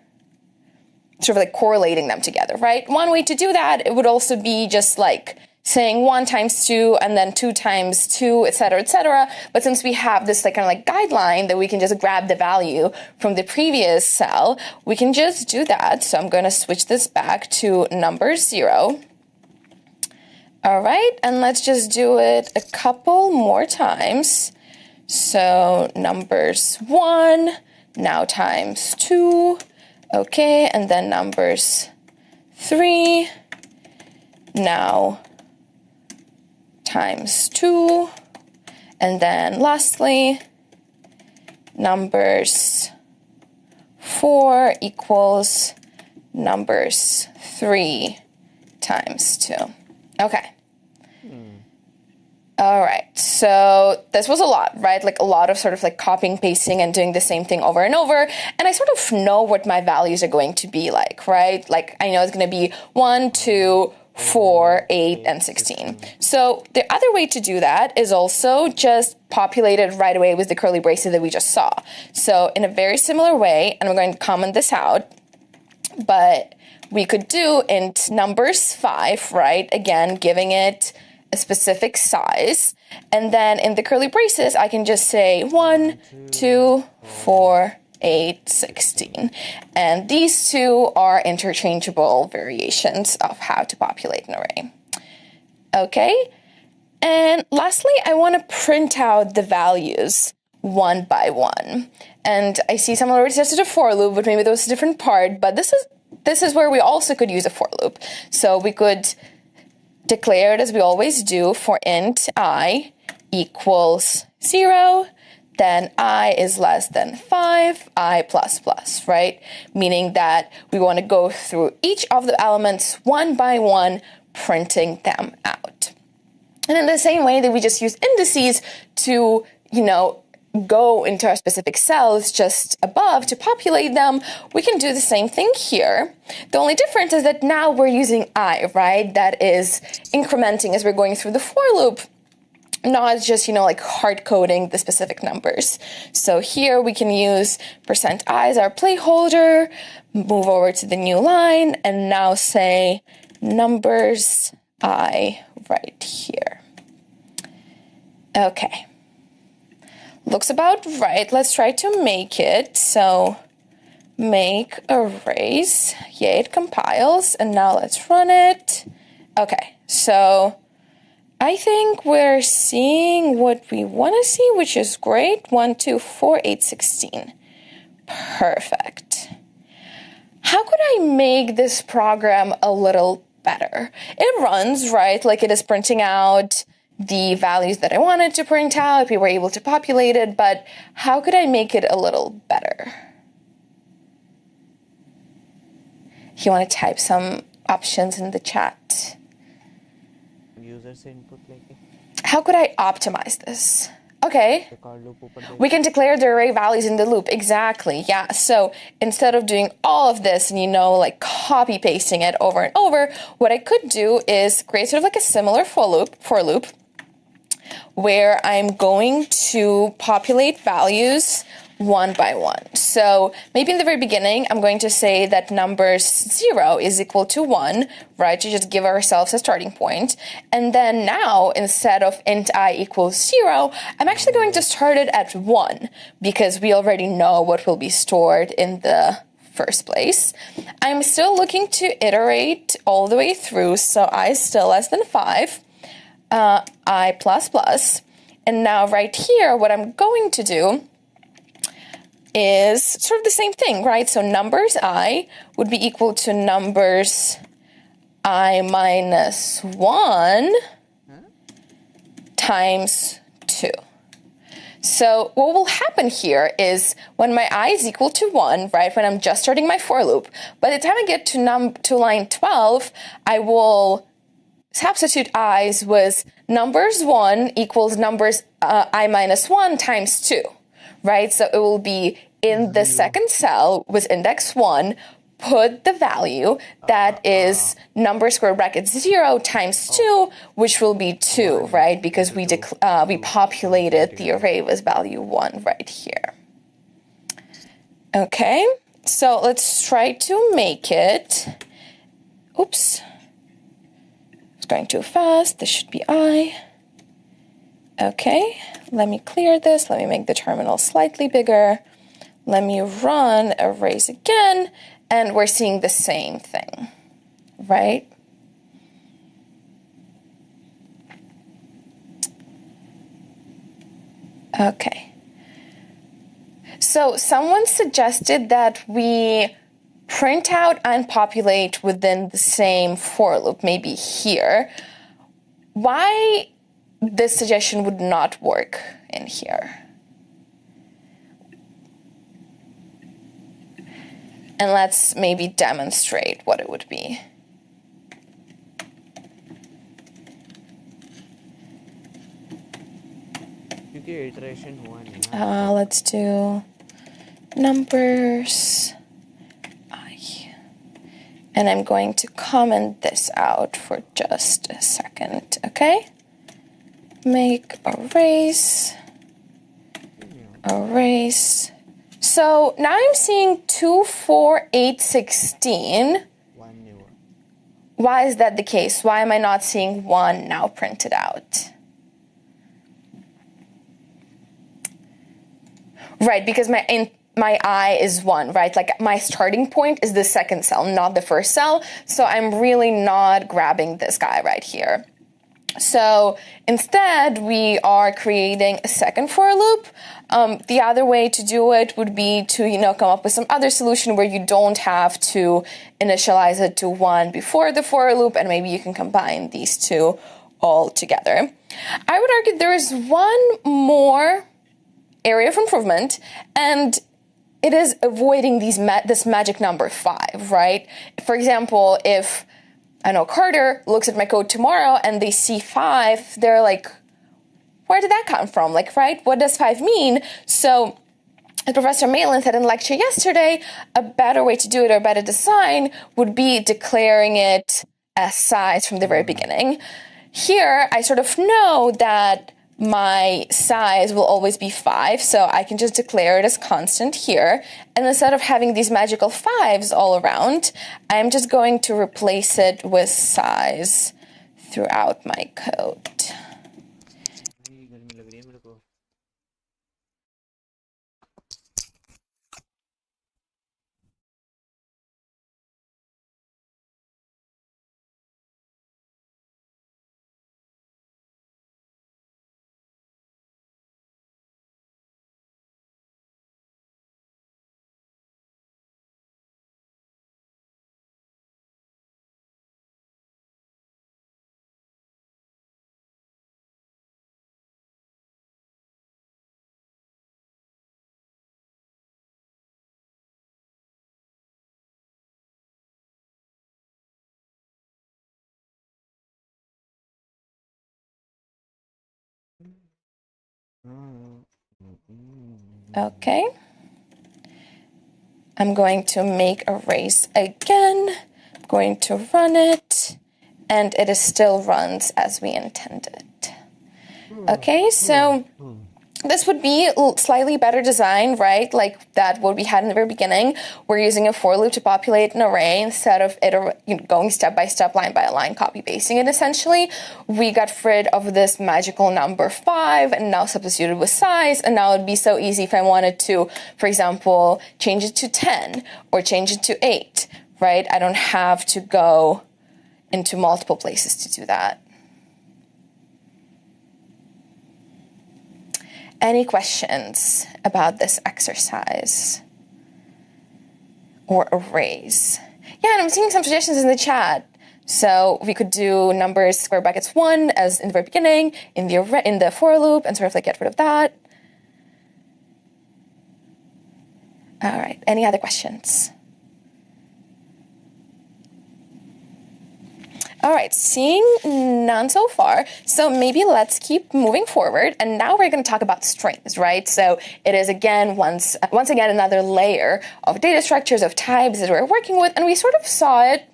sort of like correlating them together, right? One way to do that, it would also be just like saying 1 times 2 and then 2 times 2, et cetera, et cetera. But since we have this like kind of like guideline that we can just grab the value from the previous cell, we can just do that. So I'm going to switch this back to number 0. All right, and let's just do it a couple more times. So numbers 1, now times 2. Okay, and then numbers 3, now times 2, and then lastly, numbers 4 equals numbers 3 times 2. Okay. All right, so this was a lot, right? Like a lot of sort of like copying, pasting, and doing the same thing over and over. And I sort of know what my values are going to be like, right? Like I know it's going to be 1, 2, 4, 8, and 16. So the other way to do that is also just populate it right away with the curly braces that we just saw. So in a very similar way, and I'm going to comment this out, but we could do int numbers 5, right? Again, giving it a specific size. And then in the curly braces, I can just say 1, 2, 4, 8, 16. And these two are interchangeable variations of how to populate an array. Okay. And lastly, I want to print out the values 1 by 1. And I see someone already suggested a for loop, but maybe that was a different part. But this is where we also could use a for loop. So we could declare it as we always do for int I equals 0, then I is less than 5, I plus plus, right? Meaning that we want to go through each of the elements 1 by 1, printing them out. And in the same way that we just use indices to, go into our specific cells just above to populate them, we can do the same thing here. The only difference is that now we're using I, right? That is incrementing as we're going through the for loop, not just, like hard coding the specific numbers. So here we can use %i as our placeholder, move over to the new line, and now say numbers I right here. Okay. Looks about right. Let's try to make it. So make arrays. Yay, it compiles. And now let's run it. Okay, so I think we're seeing what we want to see, which is great. 1, 2, 4, 8, 16. Perfect. How could I make this program a little better? It runs, right? Like it is printing out the values that I wanted to print out. We were able to populate it, but how could I make it a little better? You want to type some options in the chat. User से input लेके How could I optimize this? Okay. We can declare the array values in the loop. Exactly. Yeah. So instead of doing all of this and, like copy pasting it over and over, what I could do is create sort of like a similar for loop where I'm going to populate values one by one. So maybe in the very beginning, I'm going to say that numbers 0 is equal to 1, right? To just give ourselves a starting point. And then now, instead of int I equals 0, I'm actually going to start it at 1 because we already know what will be stored in the first place. I'm still looking to iterate all the way through. So I still less than 5, I plus plus. And now right here, what I'm going to do is sort of the same thing, right? So numbers I would be equal to numbers I minus 1 times 2. So what will happen here is when my I is equal to 1, right, when I'm just starting my for loop, by the time I get to line 12, I will substitute i's with numbers 1 equals numbers I minus 1 times 2. Right, so it will be in the second cell with index 1, put the value that is number square bracket 0 times 2, which will be 2, right, because we populated the array with value 1 right here. Okay, so let's try to make it. Oops, it's going too fast. This should be I. Okay, let me clear this. Let me make the terminal slightly bigger. Let me run arrays again, and we're seeing the same thing, right? Okay. So someone suggested that we print out and populate within the same for loop, maybe here. Why this suggestion would not work in here? And let's maybe demonstrate what it would be. Let's do numbers I. And I'm going to comment this out for just a second, okay? Make arrays. So now I'm seeing 2, 4, 8, 16. Why is that the case? Why am I not seeing 1 now printed out? Right, because my I is 1, right? Like my starting point is the second cell, not the first cell. So I'm really not grabbing this guy right here. So instead, we are creating a second for loop. The other way to do it would be to, come up with some other solution where you don't have to initialize it to 1 before the for loop, and maybe you can combine these two all together. I would argue there is one more area of improvement, and it is avoiding this magic number 5, right? For example, if Carter looks at my code tomorrow and they see 5, they're like, where did that come from? Like, right? What does 5 mean? So, as Professor Malin said in lecture yesterday, a better way to do it, or a better design, would be declaring it as size from the very beginning. Here, I sort of know that my size will always be 5, so I can just declare it as constant here. And instead of having these magical 5s all around, I'm just going to replace it with size throughout my code. Okay. I'm going to make a race again. I'm going to run it. And it is still runs as we intended. Okay, so this would be a slightly better design, right? Like that what we had in the very beginning. We're using a for loop to populate an array instead of it going step by step, line by line, copy pasting it essentially. We got rid of this magical number 5 and now substituted with size. And now it'd be so easy if I wanted to, for example, change it to 10 or change it to 8, right? I don't have to go into multiple places to do that. Any questions about this exercise or arrays? Yeah, and I'm seeing some suggestions in the chat. So we could do numbers square brackets 1 as in the very beginning, in the for loop, and sort of like get rid of that. All right, any other questions? All right, seeing none so far, so maybe let's keep moving forward. And now we're going to talk about strings, right? So it is again, once again, another layer of data structures, of types that we're working with. And we sort of saw it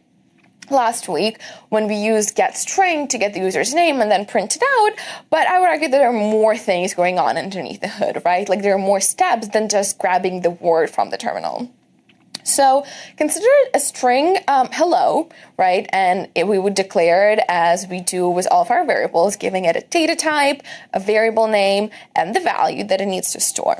last week when we used getString to get the user's name and then print it out. But I would argue that there are more things going on underneath the hood, right? Like there are more steps than just grabbing the word from the terminal. So consider it a string hello, right? And we would declare it as we do with all of our variables, giving it a data type, a variable name, and the value that it needs to store.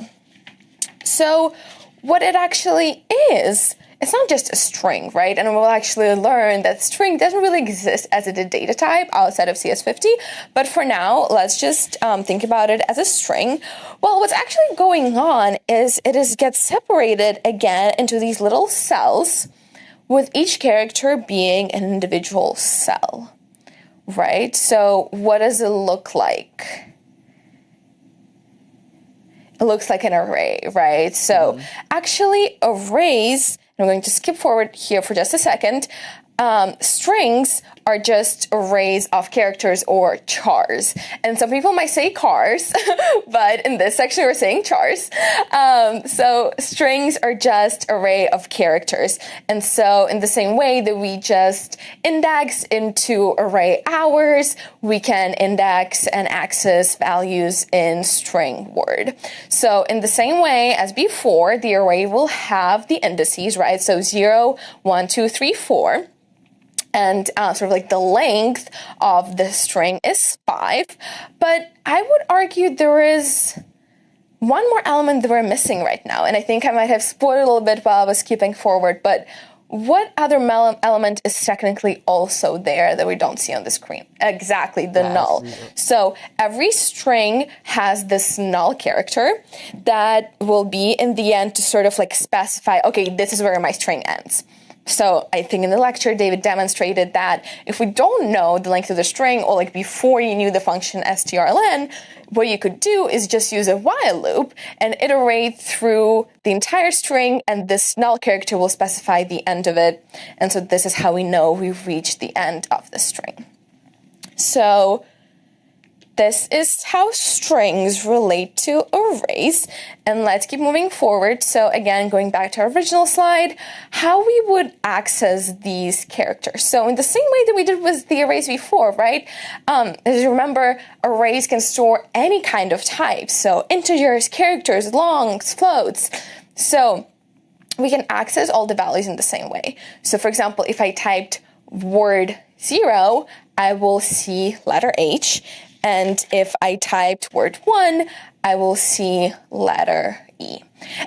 So what it actually is, it's not just a string, right? And we'll actually learn that string doesn't really exist as a data type outside of CS50. But for now, let's just think about it as a string. Well, what's actually going on is gets separated again into these little cells, with each character being an individual cell, right? So what does it look like? It looks like an array, right? So actually arrays, I'm going to skip forward here for just a second. Strings are just arrays of characters or chars. And some people might say cars, but in this section we're saying chars. So strings are just array of characters. And so in the same way that we just index into array hours, we can index and access values in string word. So in the same way as before, the array will have the indices, right? So 0, 1, 2, 3, 4. And sort of like the length of the string is 5. But I would argue there is one more element that we're missing right now. And I think I might have spoiled a little bit while I was skipping forward. But what other element is technically also there that we don't see on the screen? Exactly, the null. So every string has this null character that will be in the end to sort of like specify, okay, this is where my string ends. So I think in the lecture, David demonstrated that if we don't know the length of the string, or like before you knew the function strlen, what you could do is just use a while loop and iterate through the entire string, and this null character will specify the end of it. And so this is how we know we've reached the end of the string. So this is how strings relate to arrays. And let's keep moving forward. So again, going back to our original slide, how we would access these characters. So in the same way that we did with the arrays before, right? As you remember, arrays can store any kind of type. So integers, characters, longs, floats. So we can access all the values in the same way. So for example, if I typed word 0, I will see letter H. And if I typed word 1, I will see letter E.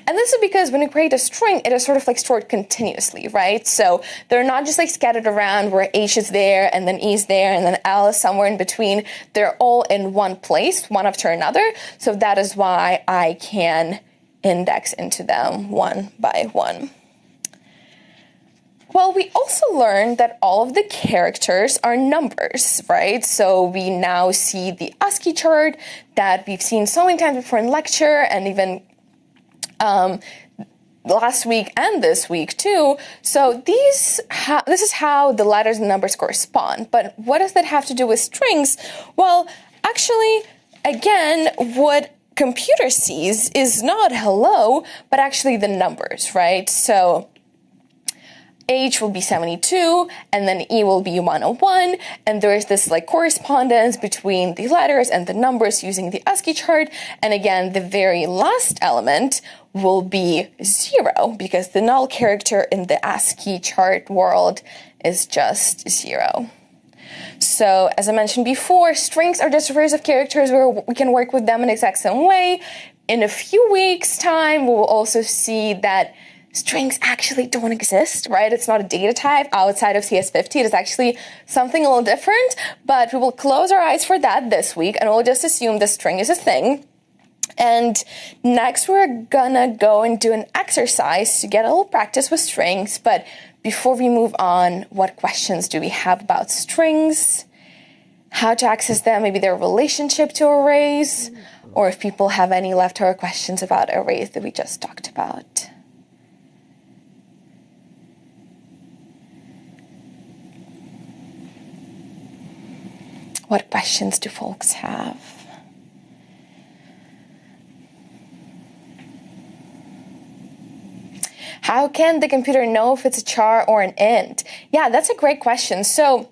And this is because when you create a string, it is sort of like stored continuously, right? So they're not just like scattered around where H is there and then E is there and then L is somewhere in between. They're all in one place, one after another. So that is why I can index into them one by one. Well, we also learned that all of the characters are numbers, right? So we now see the ASCII chart that we've seen so many times before in lecture, and even last week and this week too. So this is how the letters and numbers correspond. But what does that have to do with strings? Well, actually, again, what computer sees is not hello, but actually the numbers, right? So H will be 72, and then E will be 101, and there's this like correspondence between the letters and the numbers using the ASCII chart. And again, the very last element will be 0, because the null character in the ASCII chart world is just 0. So as I mentioned before, strings are just arrays of characters where we can work with them in the exact same way. In a few weeks' time, we will also see that strings actually don't exist, right? It's not a data type outside of CS50. It is actually something a little different, but we will close our eyes for that this week, and we'll just assume the string is a thing. And next we're gonna go and do an exercise to get a little practice with strings. But before we move on, what questions do we have about strings? How to access them, maybe their relationship to arrays, or if people have any leftover questions about arrays that we just talked about. What questions do folks have? How can the computer know if it's a char or an int? Yeah, that's a great question. So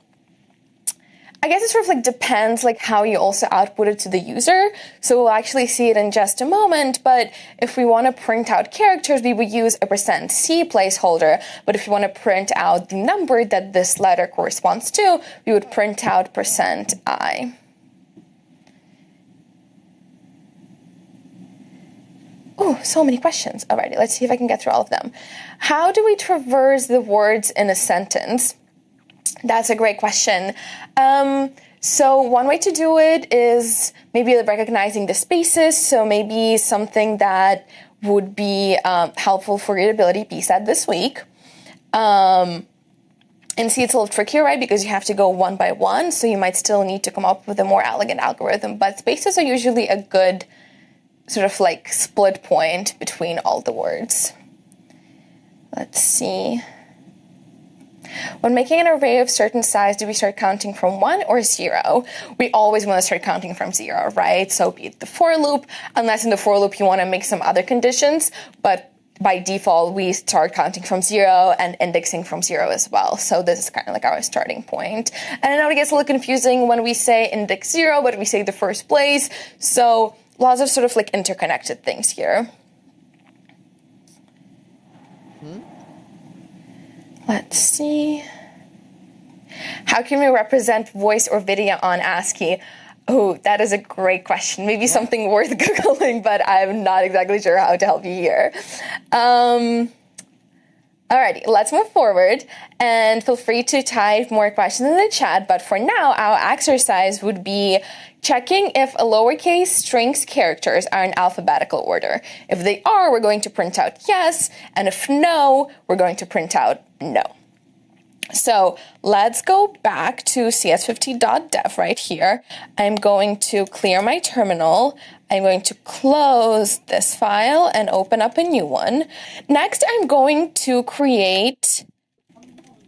I guess it sort of like depends like how you also output it to the user. So we'll actually see it in just a moment. But if we want to print out characters, we would use a %C placeholder. But if you want to print out the number that this letter corresponds to, we would print out %I. Oh, so many questions. Alrighty, let's see if I can get through all of them. How do we traverse the words in a sentence? That's a great question. So one way to do it is maybe recognizing the spaces. So maybe something that would be helpful for readability PSAT this week. And see, it's a little trickier, right? Because you have to go one by one. So you might still need to come up with a more elegant algorithm. But spaces are usually a good sort of like split point between all the words. Let's see. When making an array of certain size, do we start counting from 1 or 0? We always want to start counting from 0, right? So be it the for loop, unless in the for loop you want to make some other conditions, but by default we start counting from 0 and indexing from 0 as well. So this is kind of like our starting point. And I know it gets a little confusing when we say index 0, but we say the first place. So lots of sort of like interconnected things here. Let's see. How can we represent voice or video on ASCII? Oh, that is a great question. Maybe something worth Googling, but I'm not exactly sure how to help you here. Alrighty, let's move forward, and feel free to type more questions in the chat. But for now, our exercise would be checking if a lowercase strings characters are in alphabetical order. If they are, we're going to print out yes, and if no, we're going to print out no. So let's go back to cs50.dev right here. I'm going to clear my terminal. I'm going to close this file and open up a new one. Next, I'm going to create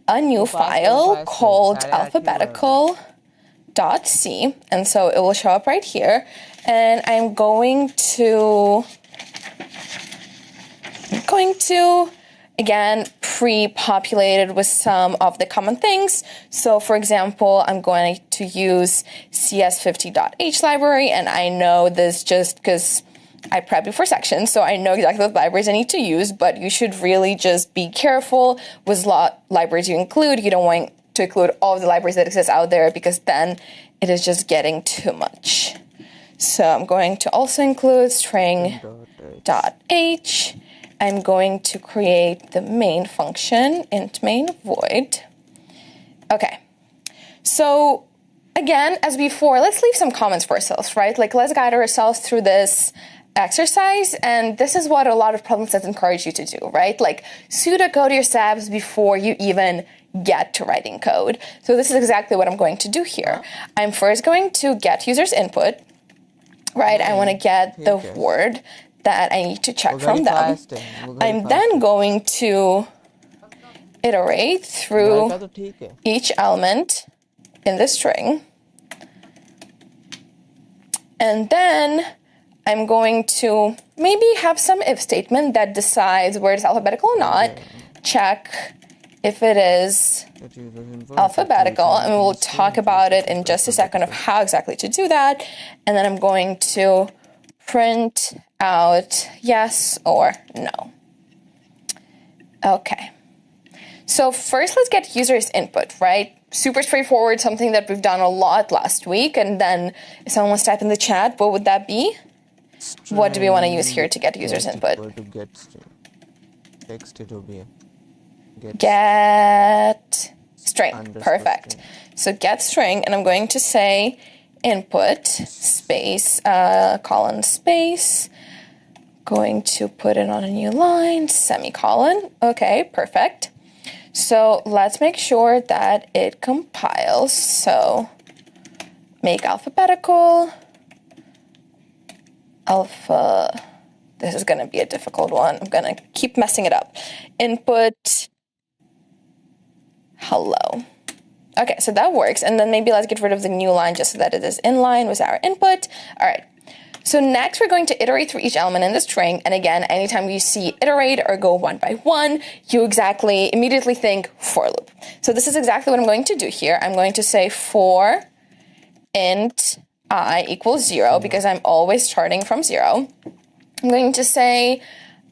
a new file called alphabetical.c. And so it will show up right here. And I'm going to again, pre-populated with some of the common things. So for example, I'm going to use CS50.h library, and I know this just because I prepped before sections, so I know exactly what libraries I need to use, but you should really just be careful with libraries you include. You don't want to include all of the libraries that exist out there, because then it is just getting too much. So I'm going to also include string.h. I'm going to create the main function, int main void. Okay, so again, as before, let's leave some comments for ourselves, right? Like, let's guide ourselves through this exercise, and this is what a lot of problem sets encourage you to do, right? Like, pseudocode your steps before you even get to writing code. So this is exactly what I'm going to do here. I'm first going to get user's input, right? I want to get the word that I need to check from them. I'm then going to iterate through each element in the string. And then I'm going to maybe have some if statement that decides where it's alphabetical or not. Check if it is alphabetical, and we'll talk about it in just a second of how exactly to do that. And then I'm going to print out yes or no. Okay. So first, let's get users' input, right? Super straightforward, something that we've done a lot last week. And then if someone wants to type in the chat, what would that be? What do we want to use here to get users' input? To get string. Text it will be Get string. Perfect. String. So get string, and I'm going to say input space, colon space. Going to put it on a new line, semicolon. Okay, perfect. So let's make sure that it compiles. So make alphabetical. Alpha. This is going to be a difficult one. I'm going to keep messing it up. Input. Hello. Okay, so that works. And then maybe let's get rid of the new line just so that it is in line with our input. All right. So next, we're going to iterate through each element in the string. And again, anytime you see iterate or go one by one, you immediately think for loop. So this is exactly what I'm going to do here. I'm going to say for int I equals 0 because I'm always starting from 0. I'm going to say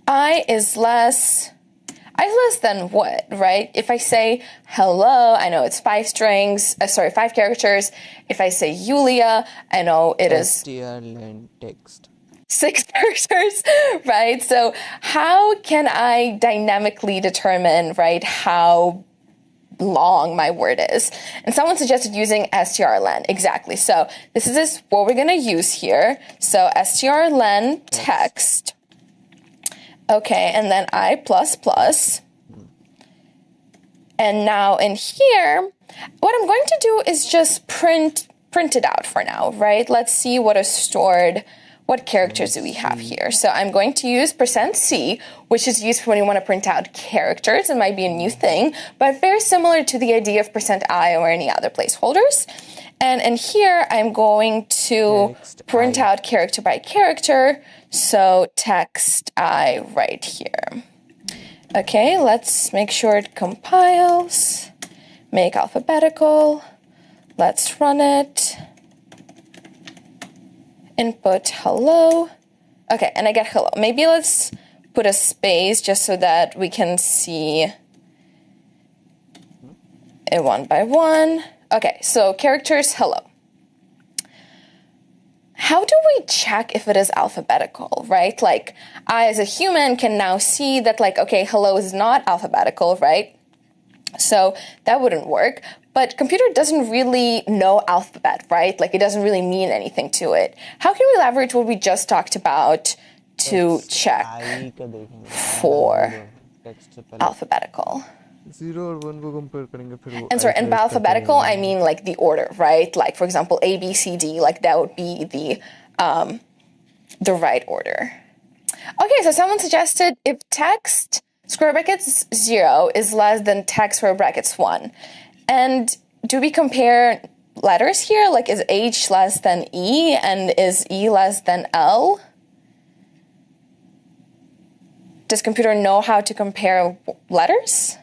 I is less than what, right? If I say hello, I know it's 5 characters. If I say Yulia, I know it is strlen text. 6 characters, right? So how can I dynamically determine, right, how long my word is? And someone suggested using strlen. Exactly. So this is what we're going to use here. So strlen text. Okay, and then I++. And now in here, what I'm going to do is just print it out for now, right? Let's see what is stored. What characters do we have here? So I'm going to use %c, which is used for when you want to print out characters. It might be a new thing, but very similar to the idea of %i or any other placeholders. And in here, I'm going to print out character by character. So text I right here. Okay, let's make sure it compiles. Make alphabetical. Let's run it. Input hello. Okay, and I get hello. Maybe let's put a space just so that we can see it one by one. Okay, so characters hello. How do we check if it is alphabetical, right? Like, I as a human can now see that, like, okay, hello is not alphabetical, right? So that wouldn't work. But computer doesn't really know alphabet, right? Like, it doesn't really mean anything to it. How can we leverage what we just talked about to check for alphabetical? 0 और 1 को compare करेंगे फिर वो And sorry, and by alphabetical, I mean like the order, right? Like, for example, A, B, C, D, like that would be the right order. Okay, so someone suggested if text square brackets 0 is less than text square brackets 1. And do we compare letters here? Like, is H less than E and is E less than L? Does computer know how to compare letters?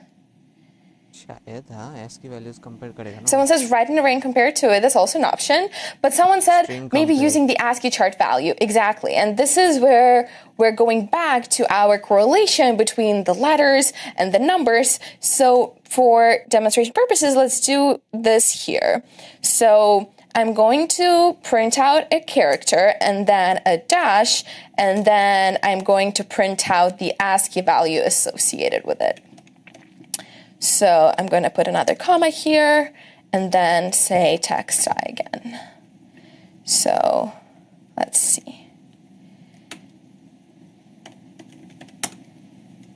शायद हाँ S की values compare करेगा ना. Someone says write an array and compare it to it. That's also an option. But someone said maybe using the ASCII chart value. Exactly. And this is where we're going back to our correlation between the letters and the numbers. So for demonstration purposes, let's do this here. So I'm going to print out a character and then a dash, and then I'm going to print out the ASCII value associated with it. So I'm going to put another comma here and then say text I again. So let's see.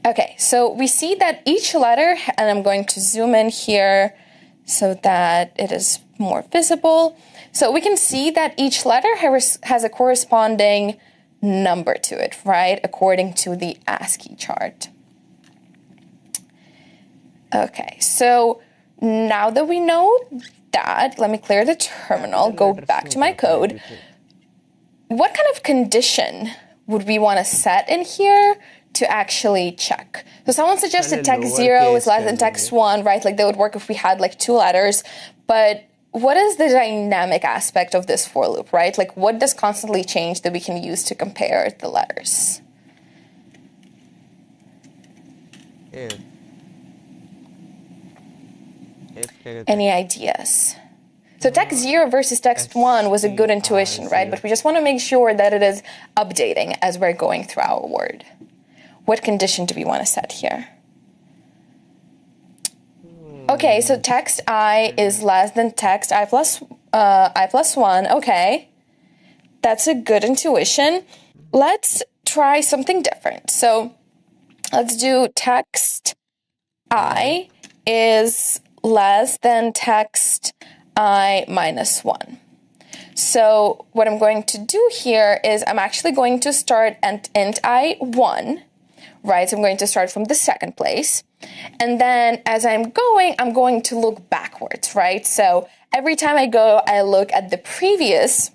Okay, so we see that each letter, and I'm going to zoom in here so that it is more visible. So we can see that each letter has a corresponding number to it, right, according to the ASCII chart. Okay, so now that we know that, let me clear the terminal, go back to my code. what kind of condition would we want to set in here to actually check? So someone suggested text 0 is less than text 1, right? Like, that would work if we had like 2 letters. But what is the dynamic aspect of this for loop, right? Like, what does constantly change that we can use to compare the letters? Any ideas? So text 0 versus text 1 was a good intuition, right? But we just want to make sure that it is updating as we're going through our word. What condition do we want to set here? Okay, so text I is less than text I plus 1. Okay, that's a good intuition. Let's try something different. So let's do text I is less than text I minus 1. So what I'm going to do here is I'm actually going to start at int I 1, right? So I'm going to start from the second place. And then as I'm going to look backwards, right? So every time I go, I look at the previous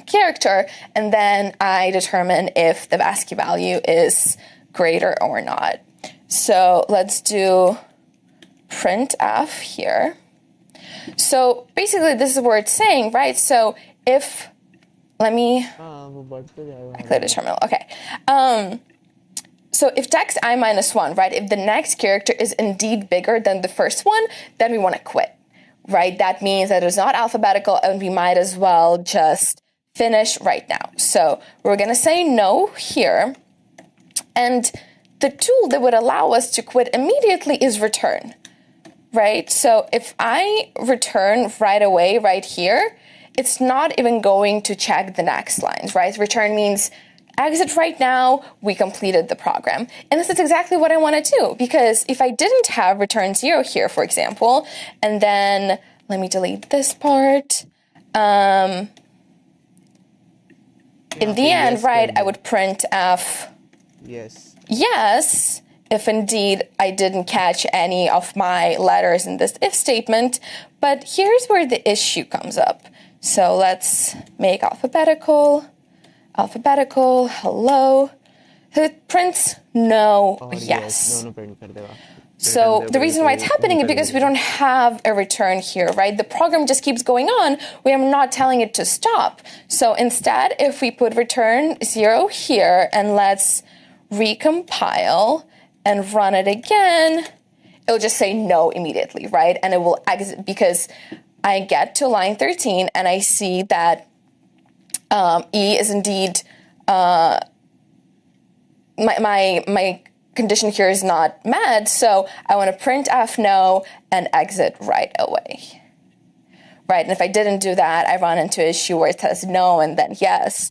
character, and then I determine if the ASCII value is greater or not. So let's do printf here. So basically, this is what it's saying, right? So if, let me clear the terminal. Okay. So if text I minus 1, right, if the next character is indeed bigger than the first one, then we want to quit, right? That means that it's not alphabetical, and we might as well just finish right now. So we're going to say no here. And the tool that would allow us to quit immediately is return, right? So if I return right away right here, it's not even going to check the next lines, right? Return means exit right now, we completed the program. And this is exactly what I want to do, because if I didn't have return 0 here, for example, and then let me delete this part. In the end, right, I would print f yes, if indeed I didn't catch any of my letters in this if statement. But here's where the issue comes up. So let's make alphabetical, hello. It prints no, yes. So the reason why it's happening is because we don't have a return here, right? The program just keeps going on. We are not telling it to stop. So instead, if we put return 0 here and let's recompile and run it again, it'll just say no immediately, right? And it will exit because I get to line 13 and I see that E is indeed, my condition here is not met, so I want to print f no and exit right away. Right, and if I didn't do that, I run into an issue where it says no and then yes,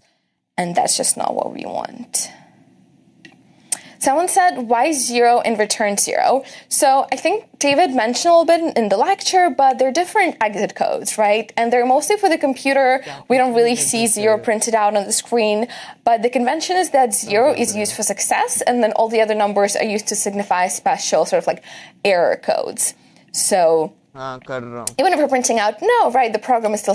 and that's just not what we want. Someone said, why 0 and return 0? So I think David mentioned a little bit in the lecture, but they're different exit codes, right? And they're mostly for the computer. We don't really see 0 printed out on the screen, but the convention is that 0 is used for success, and then all the other numbers are used to signify special sort of like error codes. So even if we're printing out no, right, the program is still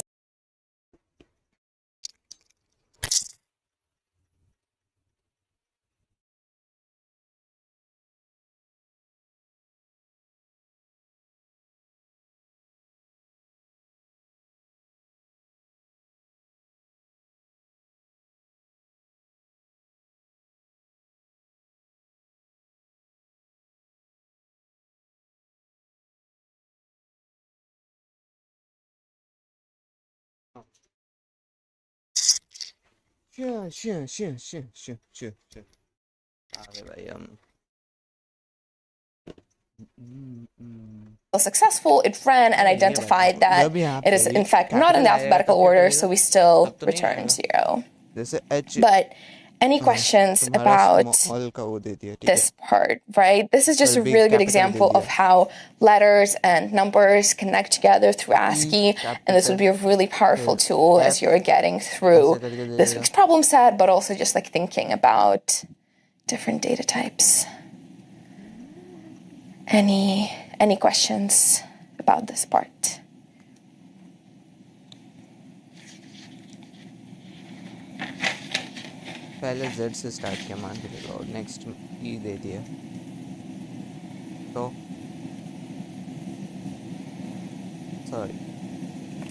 successful. It ran and identified that it is in fact not in the alphabetical order, so we still return 0. But any questions about this part, right? This is just a really good example of how letters and numbers connect together through ASCII, and this would be a really powerful tool as you're getting through this week's problem set, but also just like thinking about different data types. Any questions about this part? पहले Z से start किया मान के चलो और next E दे दिया तो sorry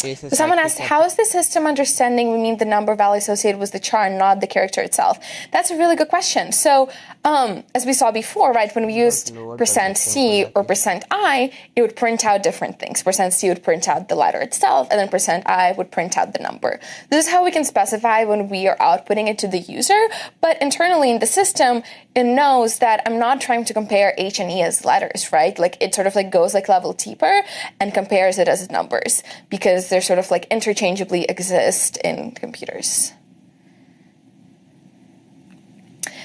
A से So someone स्टार्ट asked, किया how is the system understanding we mean the number value associated with the char and not the character itself? That's a really good question. So as we saw before, right, when we used %C or %I, it would print out different things. %C would print out the letter itself, and then %I would print out the number. This is how we can specify when we are outputting it to the user, but internally in the system, it knows that I'm not trying to compare H and E as letters, right? Like it sort of like goes like level deeper and compares it as numbers because they're sort of like interchangeably exist in computers.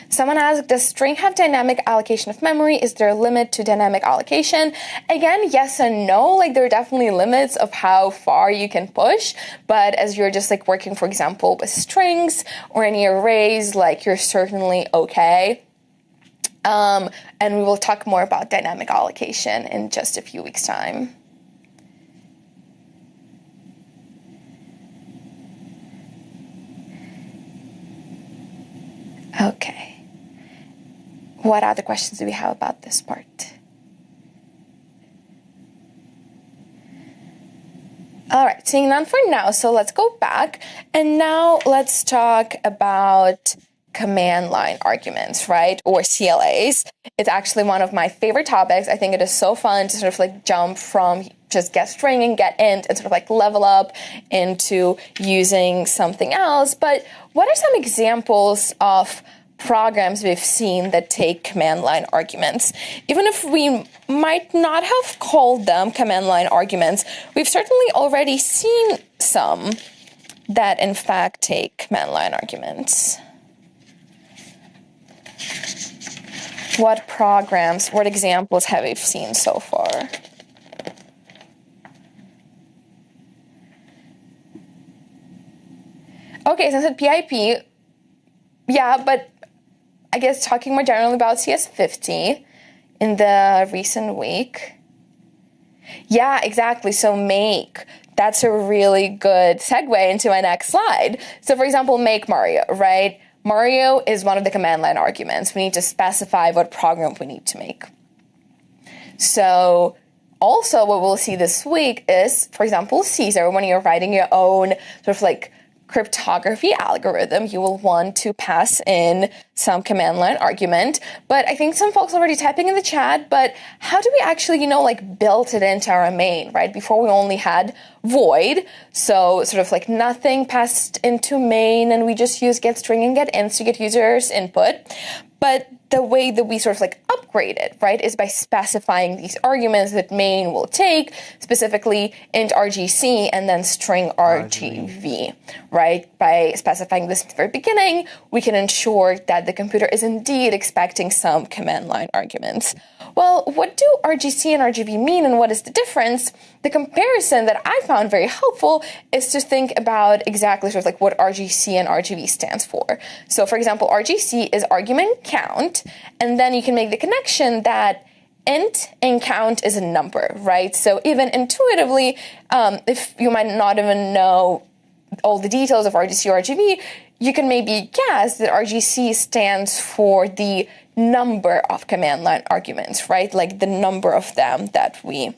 Someone asked, does string have dynamic allocation of memory? Is there a limit to dynamic allocation? Again, yes and no. Like there are definitely limits of how far you can push, but as you're just like working, for example, with strings or any arrays, like you're certainly okay. And we will talk more about dynamic allocation in just a few weeks' time. Okay. What other questions do we have about this part? All right, seeing none for now, so let's go back. And now let's talk about command line arguments, right? Or CLAs. It's actually one of my favorite topics. I think it is so fun to sort of like jump from just get string and get int and sort of like level up into using something else. But what are some examples of programs we've seen that take command line arguments? Even if we might not have called them command line arguments, we've certainly already seen some that in fact take command line arguments. What programs, what examples have we seen so far? Okay, so I said PIP, yeah, but I guess talking more generally about CS50 in the recent week. Yeah, exactly. So make, that's a really good segue into my next slide. So for example, make Mario, right? Mario is one of the command line arguments. We need to specify what program we need to make. So also what we'll see this week is, for example, Caesar, when you're writing your own sort of like cryptography algorithm, you will want to pass in some command line argument. But I think some folks already typing in the chat, but how do we actually, like build it into our main, right? Before we only had void, so sort of like nothing passed into main, and we just use get string and get ints to get users input. But the way that we sort of like upgrade it, right, is by specifying these arguments that main will take, specifically int RGC and then string RGV, right? By specifying this at the very beginning, we can ensure that the computer is indeed expecting some command line arguments. Well, what do RGC and RGV mean and what is the difference? The comparison that I found very helpful is to think about exactly sort of like what RGC and RGV stands for. So for example, RGC is argument count, and then you can make the connection that int and count is a number, right? So even intuitively, if you might not even know all the details of RGC or RGV, you can maybe guess that RGC stands for the number of command line arguments, right? Like the number of them that we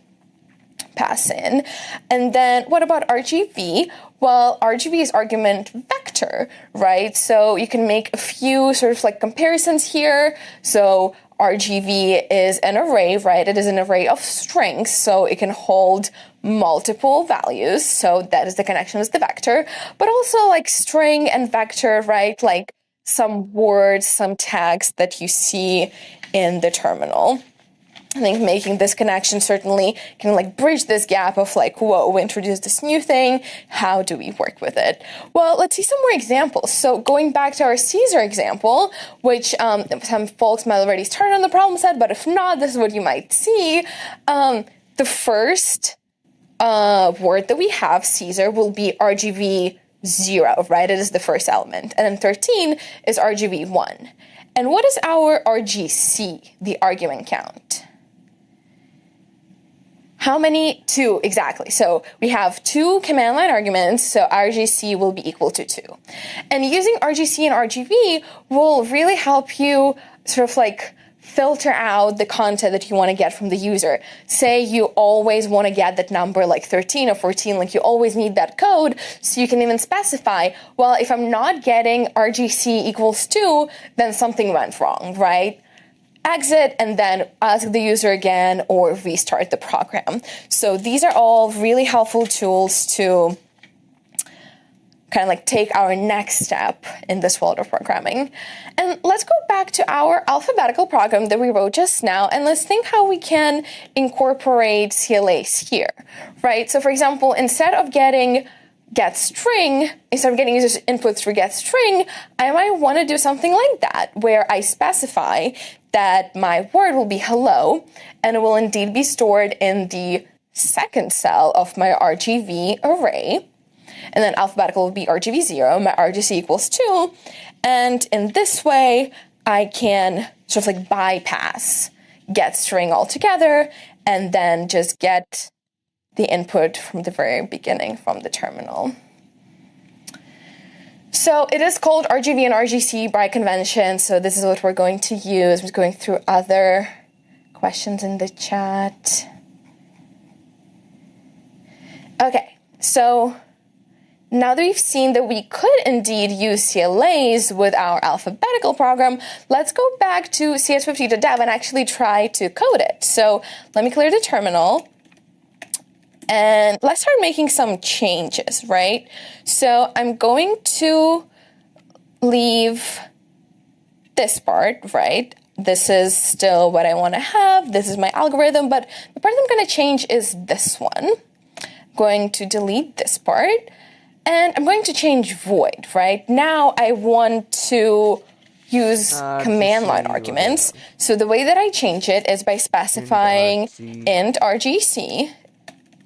pass in. And then what about RGV? Well, RGV is argument vector, right? So you can make a few sort of like comparisons here. So RGV is an array, right? It is an array of strings, so it can hold multiple values. So that is the connection with the vector. But also like string and vector, right? Like some words, some tags that you see in the terminal. I think making this connection certainly can like bridge this gap of like, whoa, we introduced this new thing. How do we work with it? Well, let's see some more examples. So going back to our Caesar example, which some folks might already start on the problem set, but if not, this is what you might see. The first word that we have, Caesar, will be RGV 0, right? It is the first element. And then 13 is RGV 1. And what is our RGC, the argument count? How many? 2, exactly. So we have 2 command line arguments, so RGC will be equal to 2. And using RGC and RGB will really help you sort of like filter out the content that you want to get from the user. Say you always want to get that number like 13 or 14, like you always need that code, so you can even specify, well, if I'm not getting RGC equals 2, then something went wrong, right? Exit and then ask the user again or restart the program. So these are all really helpful tools to kind of like take our next step in this world of programming. And let's go back to our alphabetical program that we wrote just now, and let's think how we can incorporate CLAs here, right? So for example, instead of getting users input through get string, I might want to do something like that, where I specify that my word will be hello, and it will indeed be stored in the second cell of my RGV array. And then alphabetical will be RGV 0, my RGC equals 2. And in this way, I can sort of like bypass get string altogether and then just get the input from the very beginning from the terminal. So it is called RGV and RGC by convention, so this is what we're going to use. I'm just going through other questions in the chat. Okay, so now that we've seen that we could indeed use CLAs with our alphabetical program, let's go back to CS50.dev and actually try to code it. So let me clear the terminal. And let's start making some changes, right? So I'm going to leave this part, right? This is still what I want to have. This is my algorithm, but the part I'm going to change is this one. I'm going to delete this part, and I'm going to change void, right? Now I want to use command line arguments. So the way that I change it is by specifying int RGC,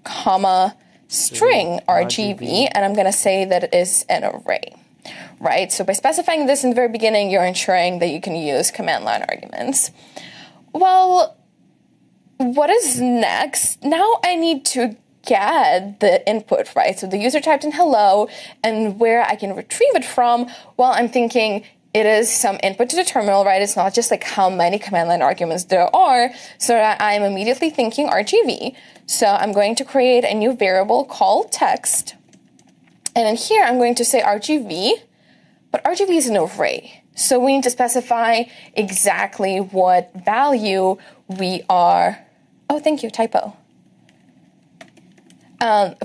comma, string RGB, and I'm going to say that it is an array, right? So by specifying this in the very beginning, you're ensuring that you can use command line arguments. Well, what is next? Now I need to get the input, right? So the user typed in hello, and where I can retrieve it from, well, I'm thinking it is some input to the terminal, right? It's not just like how many command line arguments there are. So I'm immediately thinking RGV. So I'm going to create a new variable called text. And in here, I'm going to say RGV, but RGV is an array. So we need to specify exactly what value we are. Oh, thank you, typo.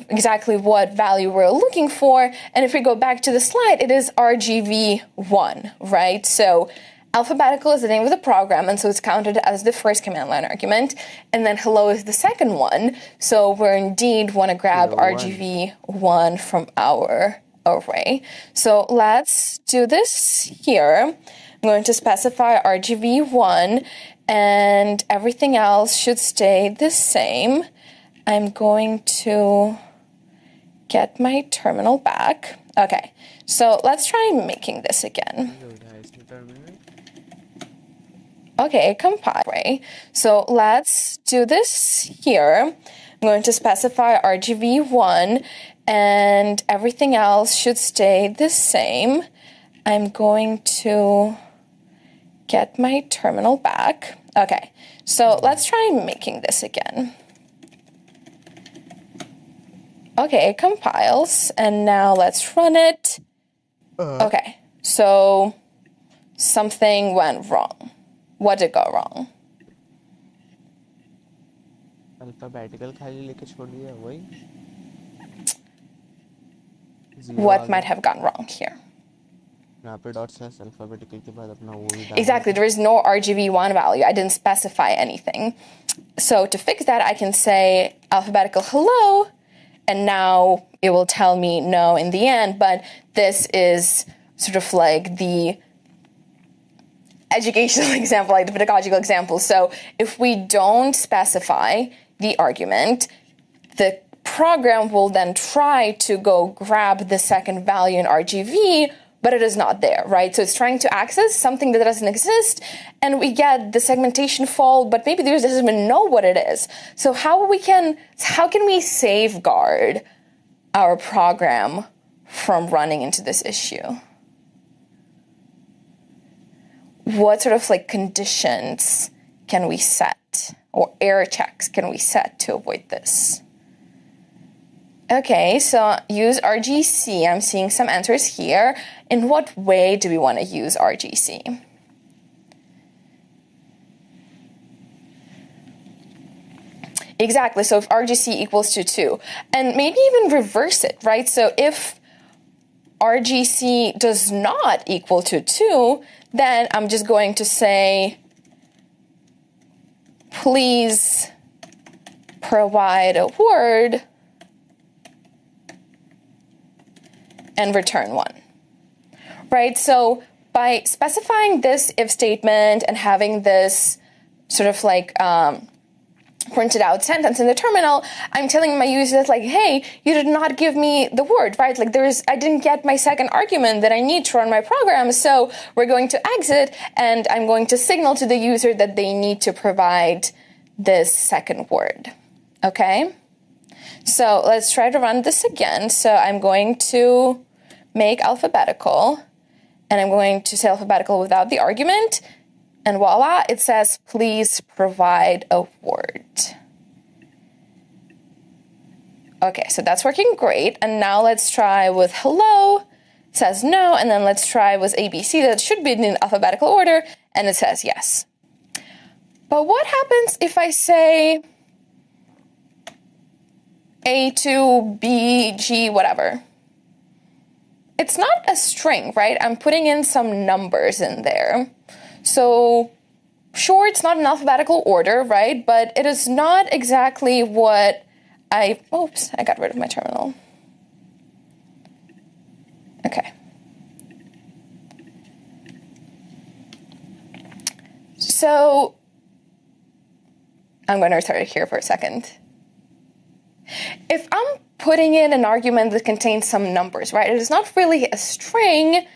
Exactly what value we're looking for. And if we go back to the slide, it is RGV1, right? So alphabetical is the name of the program, and so it's counted as the first command line argument. And then hello is the second one. So we indeed want to grab RGV1 from our array. So let's do this here. I'm going to specify RGV1, and everything else should stay the same. I'm going to get my terminal back. Okay, so let's try making this again. Okay, compile. So let's do this here. I'm going to specify RGV1, and everything else should stay the same. I'm going to get my terminal back. Okay, so let's try making this again. Okay, it compiles, and now let's run it. Okay, so something went wrong. What did go wrong? Alphabetical खाली लेके छोड़ दिया वही. What might have gone wrong here? यहाँ पे dot slash alphabetical के बाद अपना वो भी. Exactly, there is no RGV1 value. I didn't specify anything. So to fix that, I can say alphabetical hello, and now it will tell me no in the end, but this is sort of like the educational example, like the pedagogical example. So if we don't specify the argument, the program will then try to go grab the second value in RGV but it is not there, right? So it's trying to access something that doesn't exist, and we get the segmentation fault, but maybe the user doesn't even know what it is. So how can we safeguard our program from running into this issue? What sort of like conditions can we set, or error checks can we set to avoid this? Okay, so use RGC. I'm seeing some answers here. In what way do we want to use RGC? Exactly, so if RGC equals to 2, and maybe even reverse it, right? So if RGC does not equal to 2, then I'm just going to say, please provide a word and return 1, right? So by specifying this if statement and having this sort of like printed out sentence in the terminal, I'm telling my users like, hey, you did not give me the word, right? Like I didn't get my second argument that I need to run my program, so we're going to exit, and I'm going to signal to the user that they need to provide this second word, okay? So let's try to run this again. So I'm going to make alphabetical, and I'm going to say alphabetical without the argument, and voila, it says, please provide a word. Okay, so that's working great. And now let's try with hello. It says no, and then let's try with ABC. That should be in alphabetical order, and it says yes. But what happens if I say A2, B, G, whatever? It's not a string, right? I'm putting in some numbers in there. So, sure, it's not in alphabetical order, right? But it is not exactly what oops, I got rid of my terminal. Okay. So, I'm going to restart it here for a second. If I'm putting in an argument that contains some numbers, right? It is not really a string.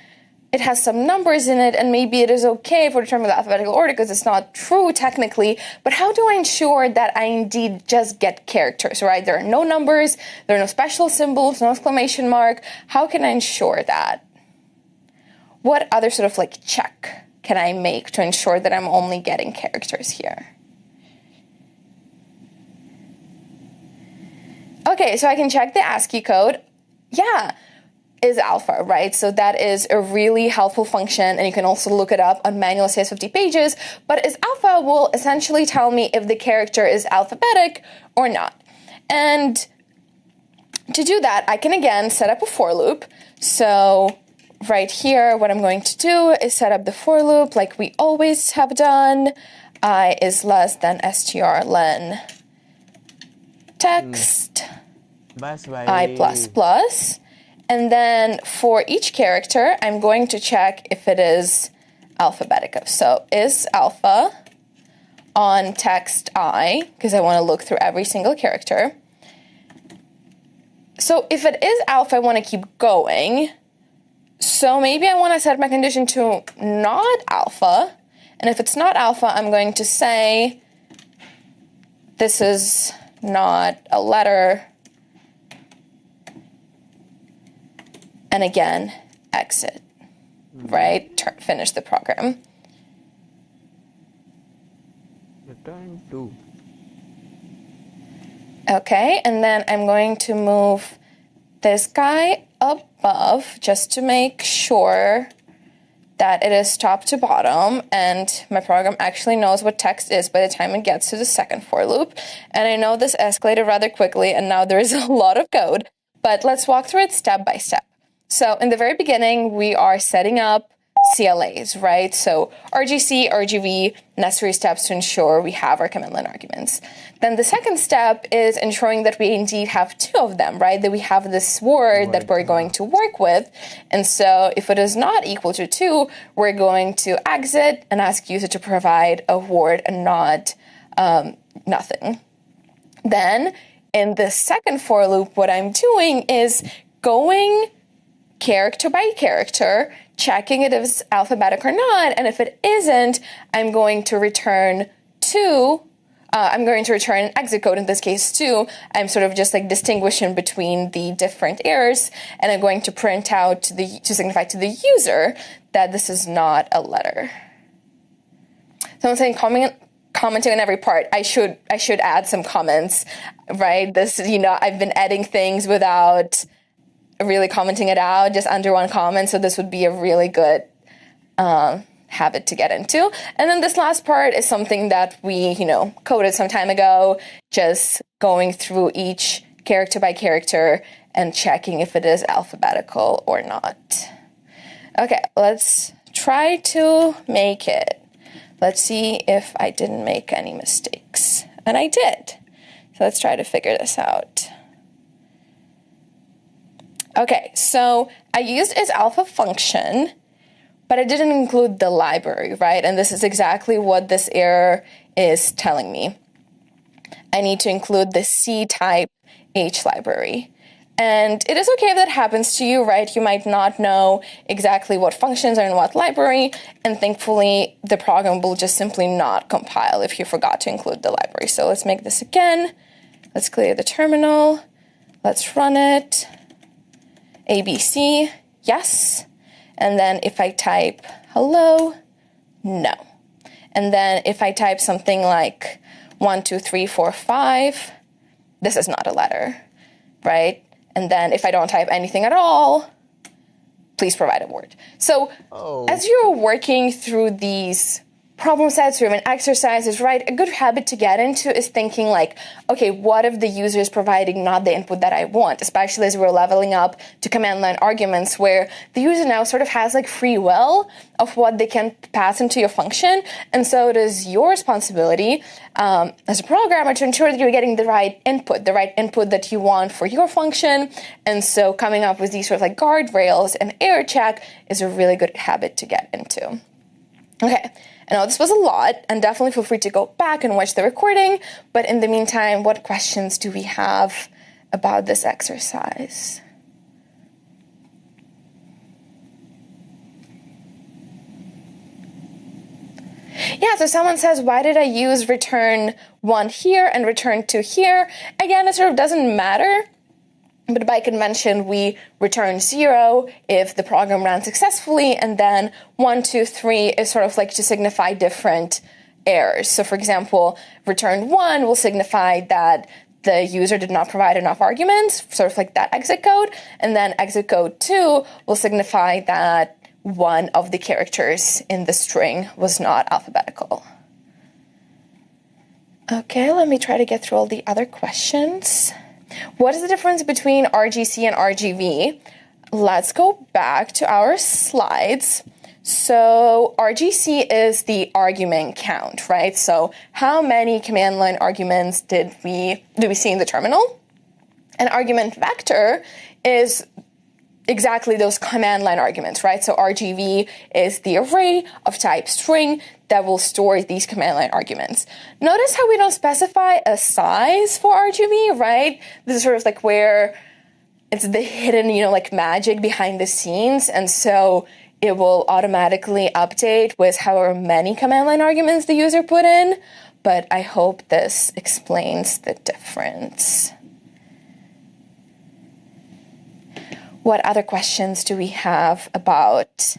It has some numbers in it, and maybe it is okay for determining the alphabetical order because it's not true technically, but how do I ensure that I indeed just get characters, right? There are no numbers, there are no special symbols, no exclamation mark. How can I ensure that? What other sort of like check can I make to ensure that I'm only getting characters here? Okay, so I can check the ASCII code. Yeah, is alpha, right? So that is a really helpful function, and you can also look it up on manual CS50 pages, but is alpha will essentially tell me if the character is alphabetic or not. And to do that, I can again set up a for loop. So right here, what I'm going to do is set up the for loop like we always have done. I is less than strlen text I plus plus. And then for each character, I'm going to check if it is alphabetical. So is alpha on text I, because I want to look through every single character. So if it is alpha, I want to keep going. So maybe I want to set my condition to not alpha. And if it's not alpha, I'm going to say this is not a letter. And again, exit, right? Finish the program. Return to. Okay, and then I'm going to move this guy above just to make sure that it is top to bottom, and my program actually knows what text is by the time it gets to the second for loop. And I know this escalated rather quickly, and now there is a lot of code, but let's walk through it step by step. So in the very beginning, we are setting up CLAs, right? So RGC, RGV, necessary steps to ensure we have our command line arguments. Then the second step is ensuring that we indeed have two of them, right? That we have this word that we're going to work with. And so if it is not equal to 2, we're going to exit and ask user to provide a word and not nothing. Then in the second for loop, what I'm doing is going character by character, checking it if it's alphabetic or not, and if it isn't, I'm going to return an exit code, in this case 2. I'm sort of just like distinguishing between the different errors, and I'm going to print out to signify to the user that this is not a letter. So I'm saying commenting on every part. I should add some comments, right? This, I've been adding things without really commenting it out, just under one comment. So this would be a really good habit to get into. And then this last part is something that we, coded some time ago, just going through each character by character and checking if it is alphabetical or not. Okay, let's try to make it. Let's see if I didn't make any mistakes. And I did. So let's try to figure this out. Okay, so I used its alpha function, but I didn't include the library, right? And this is exactly what this error is telling me. I need to include the C type H library. And it is okay if that happens to you, right? You might not know exactly what functions are in what library, and thankfully the program will just simply not compile if you forgot to include the library. So let's make this again. Let's clear the terminal. Let's run it. ABC, yes. And then if I type hello, no. And then if I type something like 1, 2, 3, 4, 5, this is not a letter, right? And then if I don't type anything at all, please provide a word. So as you're working through these problem sets or even exercises, right, a good habit to get into is thinking like, okay, what if the user is providing not the input that I want, especially as we're leveling up to command line arguments where the user now sort of has like free will of what they can pass into your function. And so it is your responsibility as a programmer to ensure that you're getting the right input that you want for your function. And so coming up with these sort of like guardrails and error check is a really good habit to get into. Okay. I know this was a lot, and definitely feel free to go back and watch the recording, but in the meantime, what questions do we have about this exercise? Yeah, so someone says, why did I use return 1 here and return 2 here? Again, it sort of doesn't matter. But by convention, we return 0 if the program ran successfully, and then 1, 2, 3 is sort of like to signify different errors. So for example, return 1 will signify that the user did not provide enough arguments, sort of like that exit code, and then exit code 2 will signify that one of the characters in the string was not alphabetical. Okay, let me try to get through all the other questions. What is the difference between RGC and RGV? Let's go back to our slides. So RGC is the argument count, right? So how many command line arguments do we see in the terminal? An argument vector is exactly those command line arguments, right? So RGV is the array of type string that will store these command line arguments. Notice how we don't specify a size for RGV, right? This is sort of like where it's the hidden, like magic behind the scenes. And so it will automatically update with however many command line arguments the user put in. But I hope this explains the difference. What other questions do we have about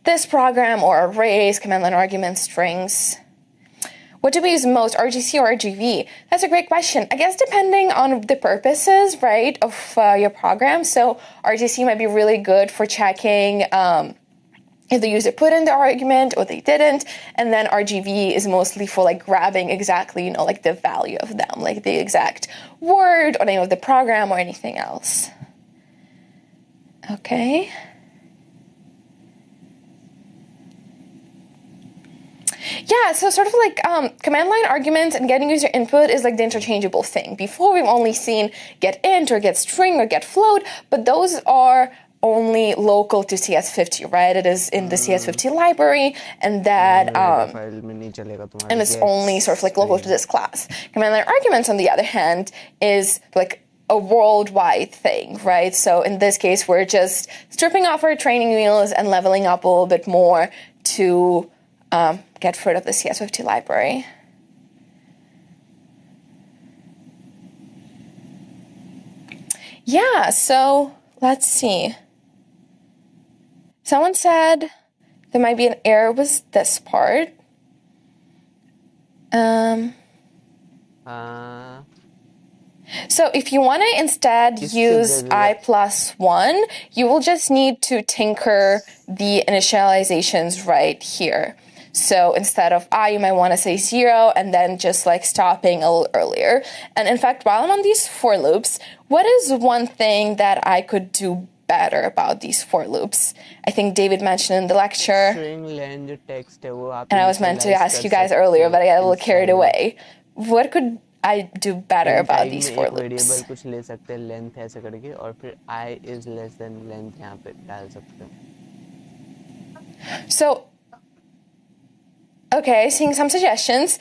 this program or arrays, command line arguments, strings? What do we use most, RGC or RGV? That's a great question. I guess depending on the purposes, right, of your program. So RGC might be really good for checking if the user put in the argument or they didn't. And then RGV is mostly for like grabbing exactly, like the value of them, like the exact word or name of the program or anything else. Okay. Yeah, so sort of like command line arguments and getting user input is like the interchangeable thing. Before we've only seen get int or get string or get float, but those are only local to CS50, right? It is in the CS50 library, and that and it's only sort of like local to this class. Command line arguments, on the other hand, is like a worldwide thing, right? So in this case, we're just stripping off our training wheels and leveling up a little bit more to get rid of the CS50 library. Yeah, so let's see. Someone said there might be an error with this part. So if you want to instead use I+1, you will just need to tinker the initializations right here. So instead of I, you might want to say 0 and then just like stopping a little earlier. And in fact, while I'm on these for loops, what is one thing that I could do better about these for loops? I think David mentioned in the lecture. String length text And I was meant to ask you guys earlier, but I got a little carried away. What could I do better about these for loops? Variable कुछ ले सकते हैं length ऐसे करके और फिर I is less than length यहाँ पे डाल सकते हैं. So, okay, seeing some suggestions.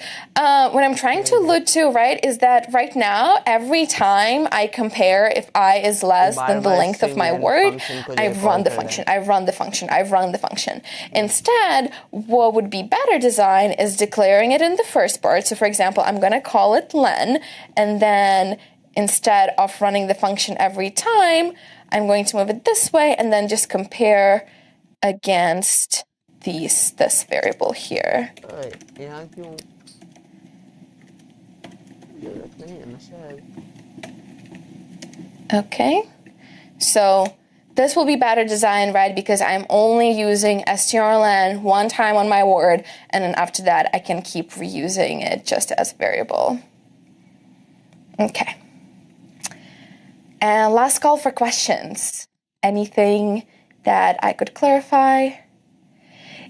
What I'm trying to allude to, right, is that right now, every time I compare if I is less than the length of my word, I run the function, I run the function, I run the function. Instead, what would be better design is declaring it in the first part. So, for example, I'm going to call it len, and then instead of running the function every time, I'm going to move it this way and then just compare against this variable here. Okay, so this will be better designed, right? Because I'm only using strlen one time on my word, and then after that I can keep reusing it just as a variable. Okay. And last call for questions. Anything that I could clarify?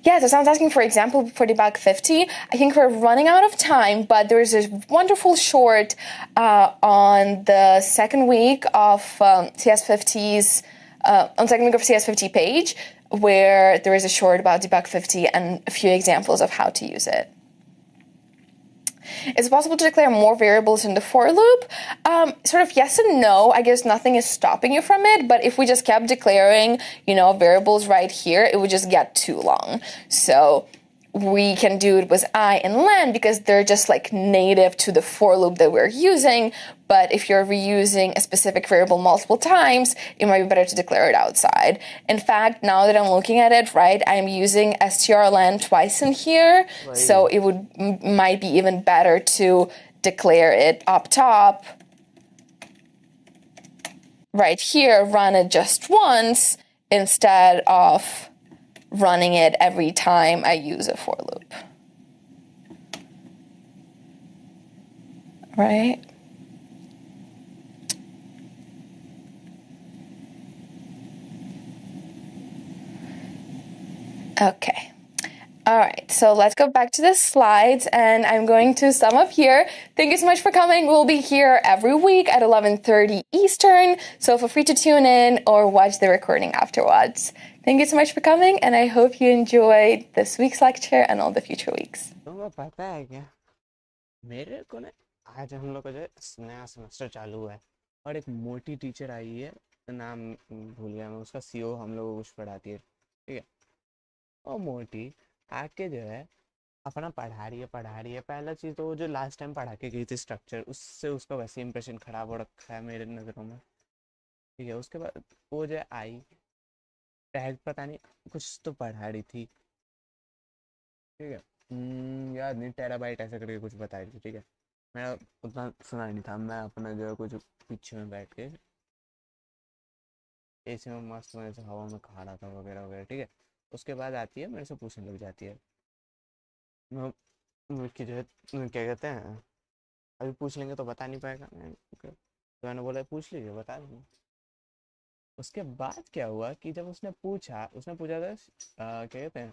Yeah, so someone's asking, for example, for debug 50. I think we're running out of time, but there is a wonderful short on the second week of CS50's, on second week of CS50 page, where there is a short about debug 50 and a few examples of how to use it. Is it possible to declare more variables in the for loop? Sort of yes and no. I guess nothing is stopping you from it, but if we just kept declaring, variables right here, it would just get too long. So we can do it with I and len because they're just like native to the for loop that we're using. But if you're reusing a specific variable multiple times, it might be better to declare it outside. In fact, now that I'm looking at it, right, I'm using strlen twice in here. Right. So it might be even better to declare it up top. Right here, run it just once instead of running it every time I use a for loop. Right? Okay. All right, so let's go back to the slides, and I'm going to sum up here. Thank you so much for coming. We'll be here every week at 11:30 Eastern, so feel free to tune in or watch the recording afterwards. Thank you so much for coming, and I hope you enjoyed this week's lecture and all the future weeks. तुमको पता है क्या मेरे को ना आज हम लोग का जो नया सेमेस्टर चालू हुआ है और एक मोटी टीचर आई है, नाम भूल गया मैं उसका, सीओ हम लोग को कुछ पढ़ाती है, ठीक है। और मोटी आके जो है अपना पढ़ा रही है। पहला चीज़ तो वो जो लास्ट टाइम पढ़ा के गई थी स्ट्रक्चर, उससे उसका वैसे इंप्रेशन ख़राब हो रखा है मेरे नज़रों में, ठीक है। उसके बाद वो जो आई टैग पता नहीं कुछ तो पढ़ा रही थी, ठीक है, याद नहीं, टेराबाइट ऐसा करके कुछ बता रही थी, ठीक है। मैं उतना सुना नहीं था, मैं अपना जो है कुछ पीछे में बैठ के एसी में मस्त मजे से हवा में खा रहा था वगैरह वगैरह, ठीक है। उसके बाद आती है मेरे से पूछने लग जाती है कि जो है क्या कहते हैं अभी पूछ लेंगे तो बता नहीं पाएगा, तो मैंने बोला पूछ लीजिए बता दूँगा। उसके बाद क्या हुआ कि जब उसने पूछा था क्या कहते हैं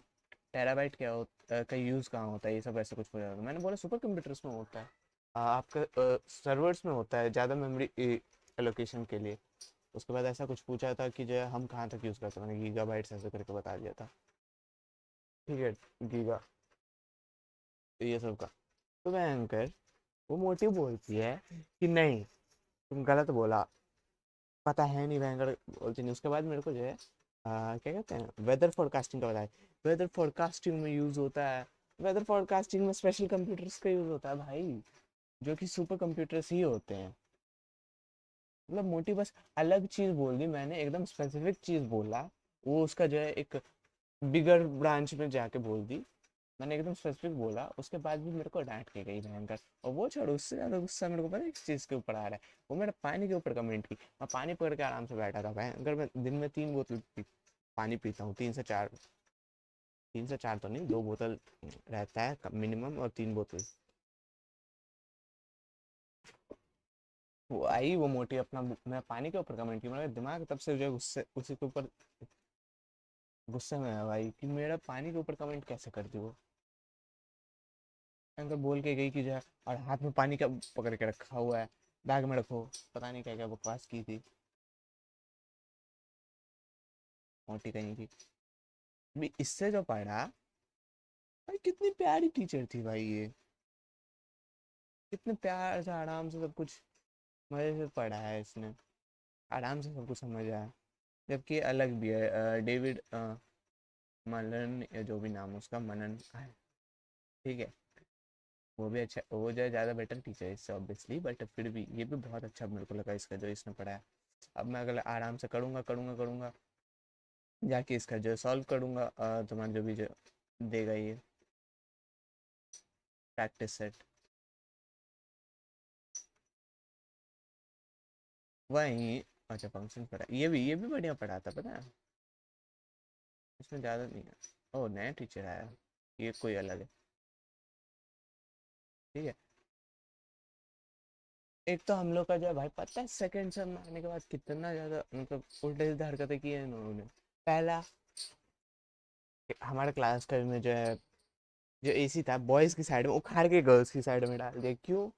टेराबाइट क्या होता का यूज़ कहाँ होता है, ये सब ऐसे कुछ पूछा था। मैंने बोला सुपर कंप्यूटर्स में होता है, आपका सर्वर्स में होता है ज़्यादा मेमोरी एलोकेशन के लिए। उसके बाद ऐसा कुछ पूछा था कि जो है हम कहाँ तक यूज़ करते हैं, मैंने गीगाबाइट्स ऐसे करके बता दिया था, ठीक है, गीगा तो ये सब का। तो भयंकर वो मोटी बोलती है कि नहीं तुम गलत बोला, पता है नहीं भयंकर बोलते नहीं। उसके बाद मेरे को जो है क्या कहते हैं, वेदर फोरकास्टिंग का बताया। वेदर फोरकास्टिंग में यूज़ होता है, वेदर फोरकास्टिंग में स्पेशल कंप्यूटर्स का यूज़ होता है भाई, जो कि सुपर कंप्यूटर्स ही होते हैं। मतलब मोटी बस अलग चीज़ बोल दी मैंने, एकदम स्पेसिफिक चीज़ बोला, वो उसका जो है एक बिगर ब्रांच में जाके बोल दी मैंने, एकदम स्पेसिफिक बोला। उसके बाद भी मेरे को डांट के गई भयंकर। और वो छोड़ो, उससे ज़्यादा गुस्सा मेरे को पता है किस चीज़ के ऊपर आ रहा है, वो मेरा पानी के ऊपर कमेंट की। मैं पानी पकड़ के आराम से बैठा था भयंकर, मैं दिन में 3 बोतल पानी पीता हूँ, 3 से 4, 3 से 4 तो नहीं, 2 बोतल रहता है मिनिमम, और 3 बोतल। वो आई वो मोटी अपना, मैं पानी के ऊपर कमेंट की, मेरा दिमाग तब से जो है गुस्से उसी के ऊपर गुस्से में है भाई, कि मेरा पानी के ऊपर कमेंट कैसे कर दी वो। अंकल बोल के गई कि जो है, और हाथ में पानी का पकड़ के रखा हुआ है, बैग में रखो, पता नहीं क्या क्या बकवास की थी मोटी कहीं की। भी इससे जो पढ़ा भाई, कितनी प्यारी टीचर थी भाई ये, कितने प्यार से आराम से सब कुछ मजे से पढ़ा है इसने, आराम से सब कुछ समझ आया। जबकि अलग भी है डेविड मनन, या जो भी नाम उसका मनन है, ठीक है, वो भी अच्छा, वो जो है ज़्यादा बेटर टीचर है इससे ऑब्वियसली, बट फिर भी ये भी बहुत अच्छा मेरे को लगा इसका जो इसने पढ़ाया। अब मैं अगला आराम से करूँगा करूँगा करूँगा, जाके इसका जो सॉल्व करूँगा, तुम्हारा जो भी जो देगा ये प्रैक्टिस सेट। वहीं, अच्छा फंक्शन पढ़ा, ये भी बढ़िया पढ़ाता पता है, इसमें ज़्यादा नहीं है। ओ नया टीचर आया, ये कोई अलग है, ठीक है। एक तो हम लोग का जो है भाई, पता है सेकंड सेम आने के बाद कितना ज़्यादा मतलब उल्टे सीधे हरकतें की है इन्होंने। पहला, हमारे क्लास का में जो है, जो एसी था बॉयज़ की साइड में उखाड़ के गर्ल्स की साइड में डाल दिया, क्यों?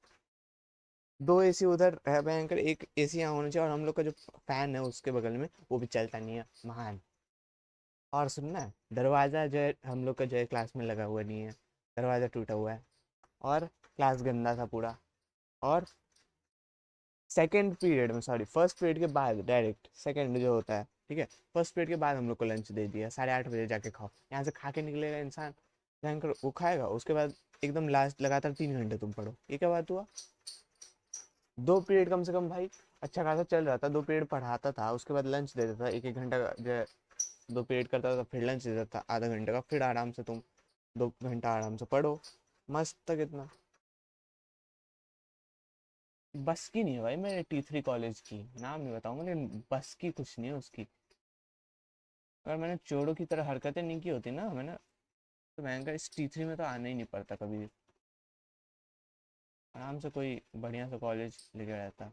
2 एसी उधर है भयंकर, एक एसी यहाँ होना चाहिए, और हम लोग का जो फैन है उसके बगल में वो भी चलता नहीं है महान। और सुनना, दरवाज़ा जो है हम लोग का जो है क्लास में लगा हुआ नहीं है, दरवाज़ा टूटा हुआ है, और क्लास गंदा था पूरा। और सेकेंड पीरियड में, सॉरी फर्स्ट पीरियड के बाद डायरेक्ट सेकेंड जो होता है, ठीक है, फर्स्ट पीरियड के बाद हम लोग को लंच दे दिया, 8:30 बजे जाके खाओ, यहाँ से खा के निकलेगा इंसान, भयंकर वो खाएगा, उसके बाद एकदम लास्ट लगातार 3 घंटे तुम पढ़ो, ये क्या बात हुआ? 2 पीरियड कम से कम भाई अच्छा खासा चल रहा था, 2 पीरियड पढ़ाता था, उसके बाद लंच दे देता था, 1-1 घंटा का जो है 2 पीरियड करता था, फिर लंच दे देता था आधा घंटे का, फिर आराम से तुम 2 घंटा आराम से पढ़ो, मस्त था कितना। बस की नहीं है भाई मेरे T3 कॉलेज की, नाम नहीं बताऊंगा, लेकिन बस की कुछ नहीं है उसकी। अगर मैंने चोरों की तरह हरकतें नहीं की होती ना मैंने, तो मैं इस T3 में तो आना ही नहीं पड़ता कभी, आराम से कोई बढ़िया सा कॉलेज लेके रहता।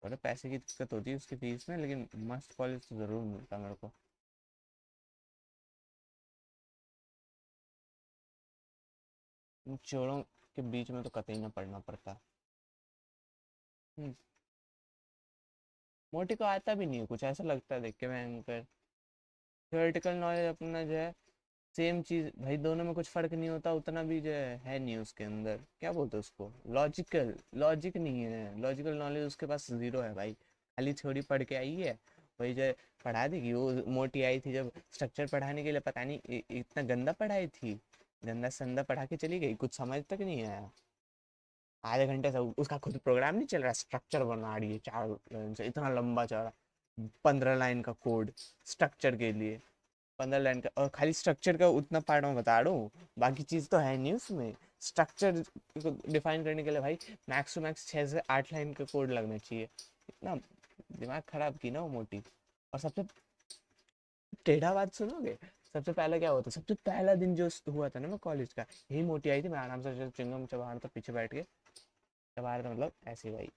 और पैसे की दिक्कत होती है उसकी फीस में, लेकिन मस्त कॉलेज तो ज़रूर मिलता मेरे को। इन चोरों के बीच में तो कतई ना पढ़ना पड़ता। हम्म, मोटी को आता भी नहीं है कुछ, ऐसा लगता है देख के भयंकर। थ्योरेटिकल नॉलेज अपना जो है सेम चीज़ भाई, दोनों में कुछ फ़र्क नहीं होता, उतना भी जो है नहीं उसके अंदर, क्या बोलते हैं उसको, लॉजिकल लॉजिक नहीं है, लॉजिकल नॉलेज उसके पास ज़ीरो है भाई, खाली थ्योरी पढ़ के आई है, वही जो है पढ़ा देगी। वो मोटी आई थी जब स्ट्रक्चर पढ़ाने के लिए, पता नहीं इतना गंदा पढ़ाई थी, गंदा संदा पढ़ा के चली गई, कुछ समझ तक नहीं आया। आधे घंटे से उसका खुद प्रोग्राम नहीं चल रहा, स्ट्रक्चर बना रही है 4 लाइन से, इतना लंबा चौड़ा, 15 लाइन का कोड स्ट्रक्चर के लिए, 15 लाइन का, और खाली स्ट्रक्चर का उतना पार्ट मैं बता रहा हूँ, बाकी चीज़ तो है नहीं उसमें। स्ट्रक्चर को डिफाइन करने के लिए भाई मैक्स टू मैक्स 6 से 8 लाइन का कोड लगना चाहिए, इतना दिमाग खराब की ना वो मोटी। और सबसे टेढ़ा बात सुनोगे, सबसे पहले क्या हुआ था, सबसे पहला दिन जो हुआ था ना मैं कॉलेज का, यही मोटी आई थी, मैं आराम से चिंगम चबा रहा था पीछे बैठ के, चबा रहा था मतलब ऐसे ही भाई,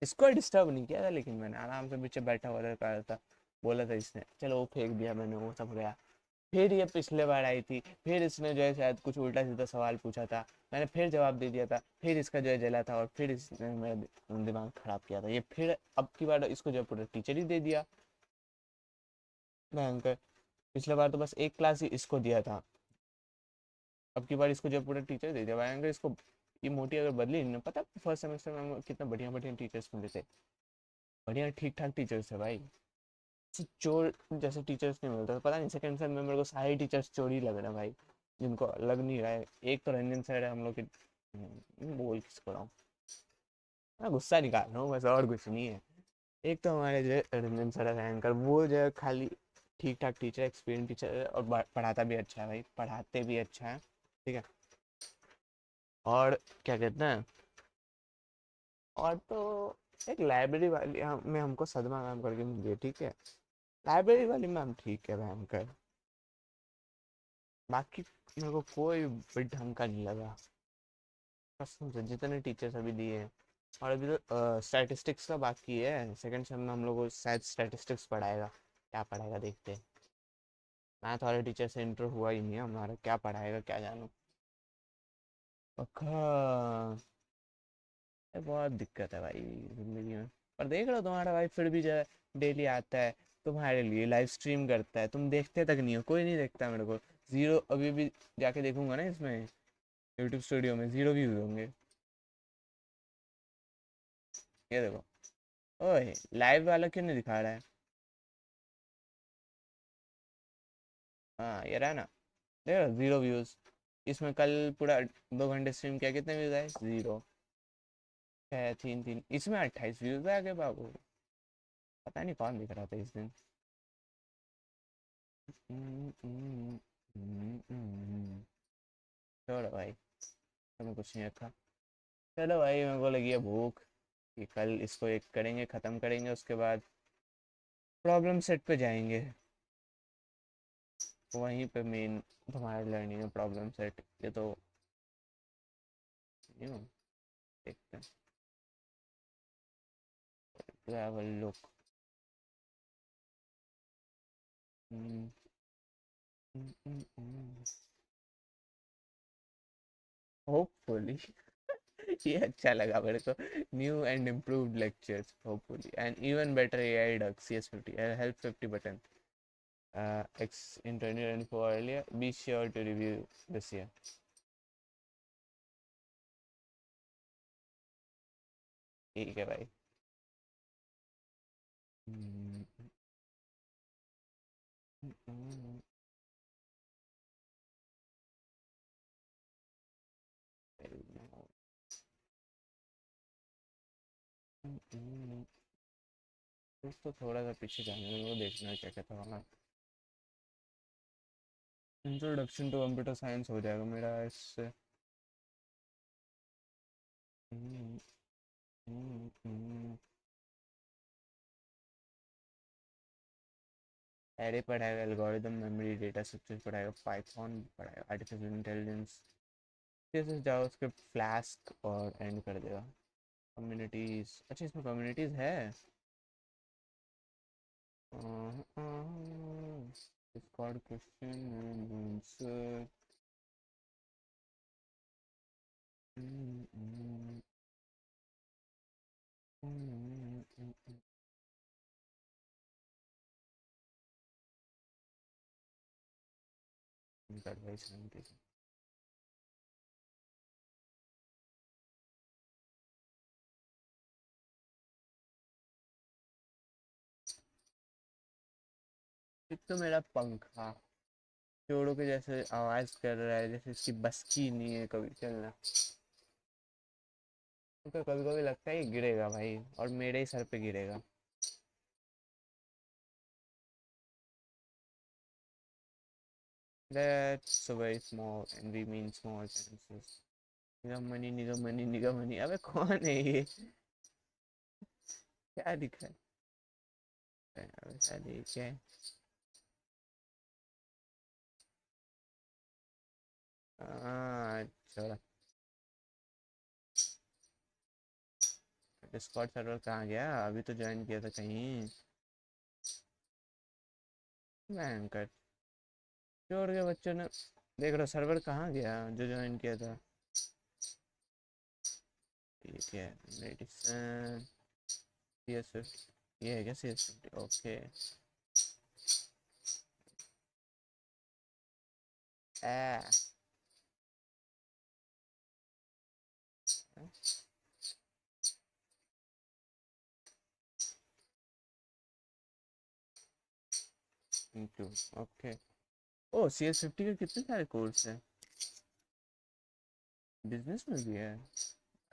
इसको डिस्टर्ब नहीं किया था, लेकिन मैंने आराम से पीछे बैठा हुआ था, बोला था इसने, चलो वो फेंक दिया मैंने, वो सब गया। फिर ये पिछले बार आई थी, फिर इसने जो है शायद कुछ उल्टा सीधा सवाल पूछा था, मैंने फिर जवाब दे दिया था, फिर इसका जो है जला था, और फिर इसने मेरा दिमाग खराब किया था, ये फिर अब की बार इसको जो है पूरा टीचर ही दे दिया भयंकर। पिछले बार तो बस एक क्लास ही इसको दिया था, अब की बार इसको जो है पूरा टीचर दे दिया भयंकर, इसको ये मोटी अगर बदली ना, पता फर्स्ट सेमेस्टर में हम कितना बढ़िया बढ़िया टीचर्स मिलते थे, बढ़िया ठीक ठाक टीचर्स है भाई। चोर जैसे टीचर्स नहीं मिलते, पता नहीं सेकंड सेम में मेरे को सारे टीचर्स चोर ही लग रहे हैं भाई, जिनको लग नहीं रहा है। एक तो रंजन सर है हम लोग के, बोल किसको रहा हूँ, मैं गुस्सा निकाल रहा हूँ बस, और कुछ नहीं है। एक तो हमारे जो है रंजन सर है एंकर, वो जो है खाली ठीक ठाक टीचर, एक्सपीरियंस टीचर है, और पढ़ाता भी अच्छा है भाई, पढ़ाते भी अच्छा है, ठीक है। और क्या कहते हैं, और तो एक लाइब्रेरी वाली में हमको सदमा मैम करके मिली है, ठीक है। लाइब्रेरी वाली मैम ठीक है भयंकर, बाकी मेरे को कोई भी ढंग का नहीं लगा कसम से, जितने टीचर्स अभी दिए हैं। और अभी तो स्टैटिस्टिक्स का बाकी है, सेकंड सेम में हम लोग को शायद स्टैटिस्टिक्स पढ़ाएगा, क्या पढ़ाएगा देखते हैं। मैथ वाले टीचर से इंटर हुआ ही नहीं है हमारा, क्या पढ़ाएगा क्या जानूँ। पक्का बहुत दिक्कत है भाई जिंदगी में। पर देख लो तुम्हारा भाई फिर भी जो है डेली आता है तुम्हारे लिए, लाइव स्ट्रीम करता है, तुम देखते तक नहीं हो, कोई नहीं देखता मेरे को। जीरो, अभी भी जाके देखूंगा ना इसमें यूट्यूब स्टूडियो में, 0 व्यूज होंगे। ये देखो, ओए लाइव वाला क्यों नहीं दिखा रहा है। हाँ ये रहा ना, देखो 0 व्यूज। इसमें कल पूरा 2 घंटे स्ट्रीम किया, कितने व्यूज आए, 0 है, 3 3। इसमें 28 व्यूज आ गए बाबू, पता नहीं कौन दिख रहा था इस दिन। छोड़ो भाई, तुम्हें कुछ नहीं रखा। चलो भाई मेरे को लगी है भूख, कि कल इसको एक करेंगे, ख़त्म करेंगे, उसके बाद प्रॉब्लम सेट पे जाएंगे। वहीं पे मेन तुम्हारी लर्निंग है, प्रॉब्लम सेट, ये तो यूँ देखते हैं। ट्रैवल लुक, होपफुली ये अच्छा लगा मेरे को। New and improved lectures hopefully and even better AI duck CS50 help 50 button X in 2024 earlier. Be sure to review this year. ठीक है भाई। कुछ तो थोड़ा सा पीछे जाने में, वो देखना क्या कहता हूँ। इंट्रोडक्शन टू कंप्यूटर साइंस हो जाएगा मेरा इससे। एरे पढ़ाएगा, एल्गोरिदम, मेमोरी, डेटा स्ट्रक्चर पढ़ाएगा, पाइथन पढ़ाएगा, आर्टिफिशियल इंटेलिजेंस, जैसे जावास्क्रिप्ट, फ्लास्क, और एंड कर देगा कम्युनिटीज। अच्छा इसमें कम्युनिटीज है, Discord question and answer. Advice एक तो मेरा पंखा चोरों के जैसे आवाज कर रहा है, जैसे इसकी बस की नहीं है कभी चलना, तो कभी कभी लगता है ये गिरेगा भाई, और मेरे ही सर पे गिरेगा। That's very small and we mean small chances. Nigam money Nigam money, अबे कौन है ये, क्या दिखा है, अबे साले ये क्या है। छोड़ा, डिस्कॉर्ड सर्वर कहाँ गया, अभी तो ज्वाइन किया था कहीं, भयंकर छोड़ के बच्चों ने। देख रहा सर्वर कहाँ गया जो ज्वाइन किया था, ठीक है। मेडिसन, CS50, ये है क्या CS50, ओके। ओके। ओ CS50 के कितने सारे कोर्स हैं? बिजनेस में भी है?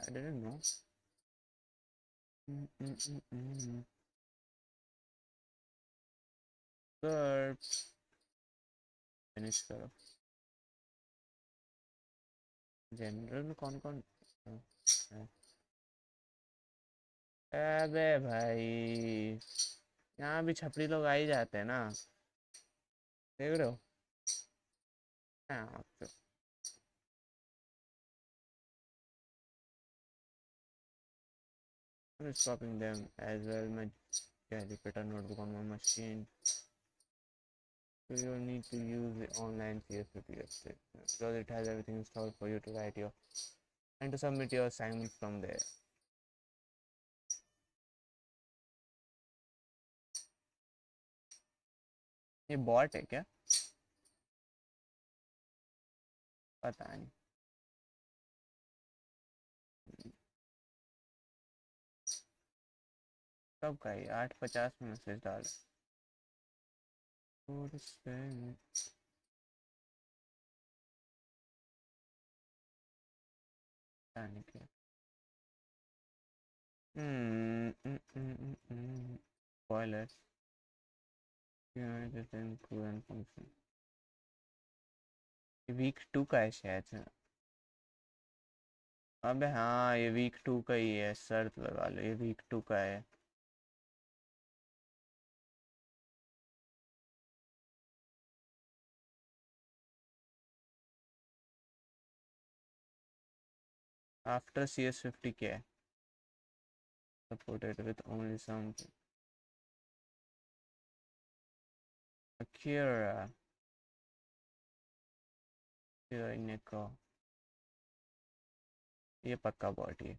I didn't know. Sir finish करो। जनरल में कौन कौन है? अबे भाई, यहाँ भी छपरी लोग आ ही जाते हैं ना, देख रहे हो? हाँ, तो I'm stopping them as well. My repeater notebook on my machine. So you don't need to use the online CS50 website because it has everything installed for you to write your and to submit your assignments from there. ये bot है क्या? पता नहीं। कब का ये 8:50 में message डाला? पता नहीं क्या। Spoiler. फंक्शन वीक 2 का है शायद से। अबे हाँ, ये वीक 2 का ही है, शर्त लगा लो, ये वीक 2 का है। आफ्टर CS50 क्या है? Supported with only some Akira Neko। ये पक्का बॉट है।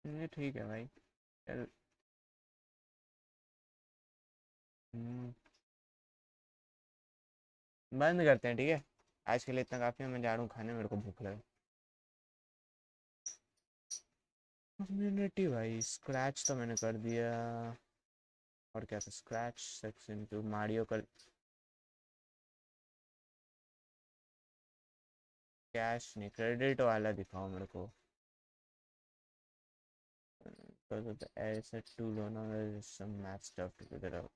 ये ठीक है भाई, चल। बंद करते हैं, ठीक है? आज के लिए इतना काफी है, मैं जा रहा हूँ खाने, मेरे को भूख लगा। कम्युनिटी भाई, स्क्रैच तो मैंने कर दिया। और क्या था? स्क्रैच सेक्शन टू मारियो कर। कैश नहीं, क्रेडिट वाला दिखाओ मेरे को। Because of the asset tool on some math stuff to figure out।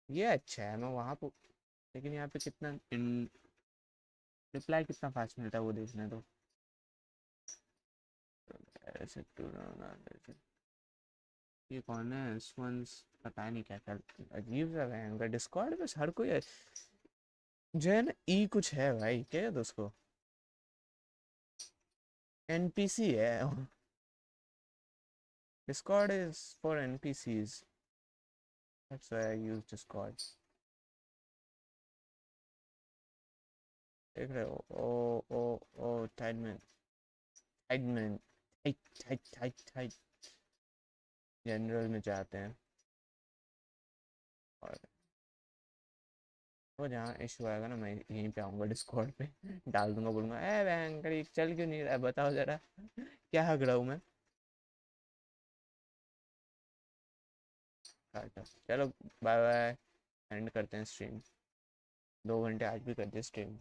ये अच्छा है, मैं वहाँ पे, लेकिन यहाँ पे कितना रिप्लाई कितना फास्ट मिलता है वो देखना। तो asset tool on ये कौन है? स्वंस पता नहीं क्या कर, अजीब सा है उनका डिस्कॉर्ड पे। हर कोई जो है ना, ई कुछ है भाई, क्या है उसको? NPC है। Discord is for NPCs. That's why I use Discord. देख रहे हो? ओ टाइडमैन, टाइडमैन, tight tight tight tight. General में जाते हैं और वो जहाँ इशू आएगा ना, मैं यहीं पे आऊँगा डिस्कॉर्ड पे, डाल दूंगा, बोलूँगा ए बैंकड़ी चल क्यों नहीं रहा है, बताओ ज़रा क्या हक रहा हूँ मैं। चलो बाय बाय, एंड करते हैं स्ट्रीम। 2 घंटे आज भी कर दिए स्ट्रीम।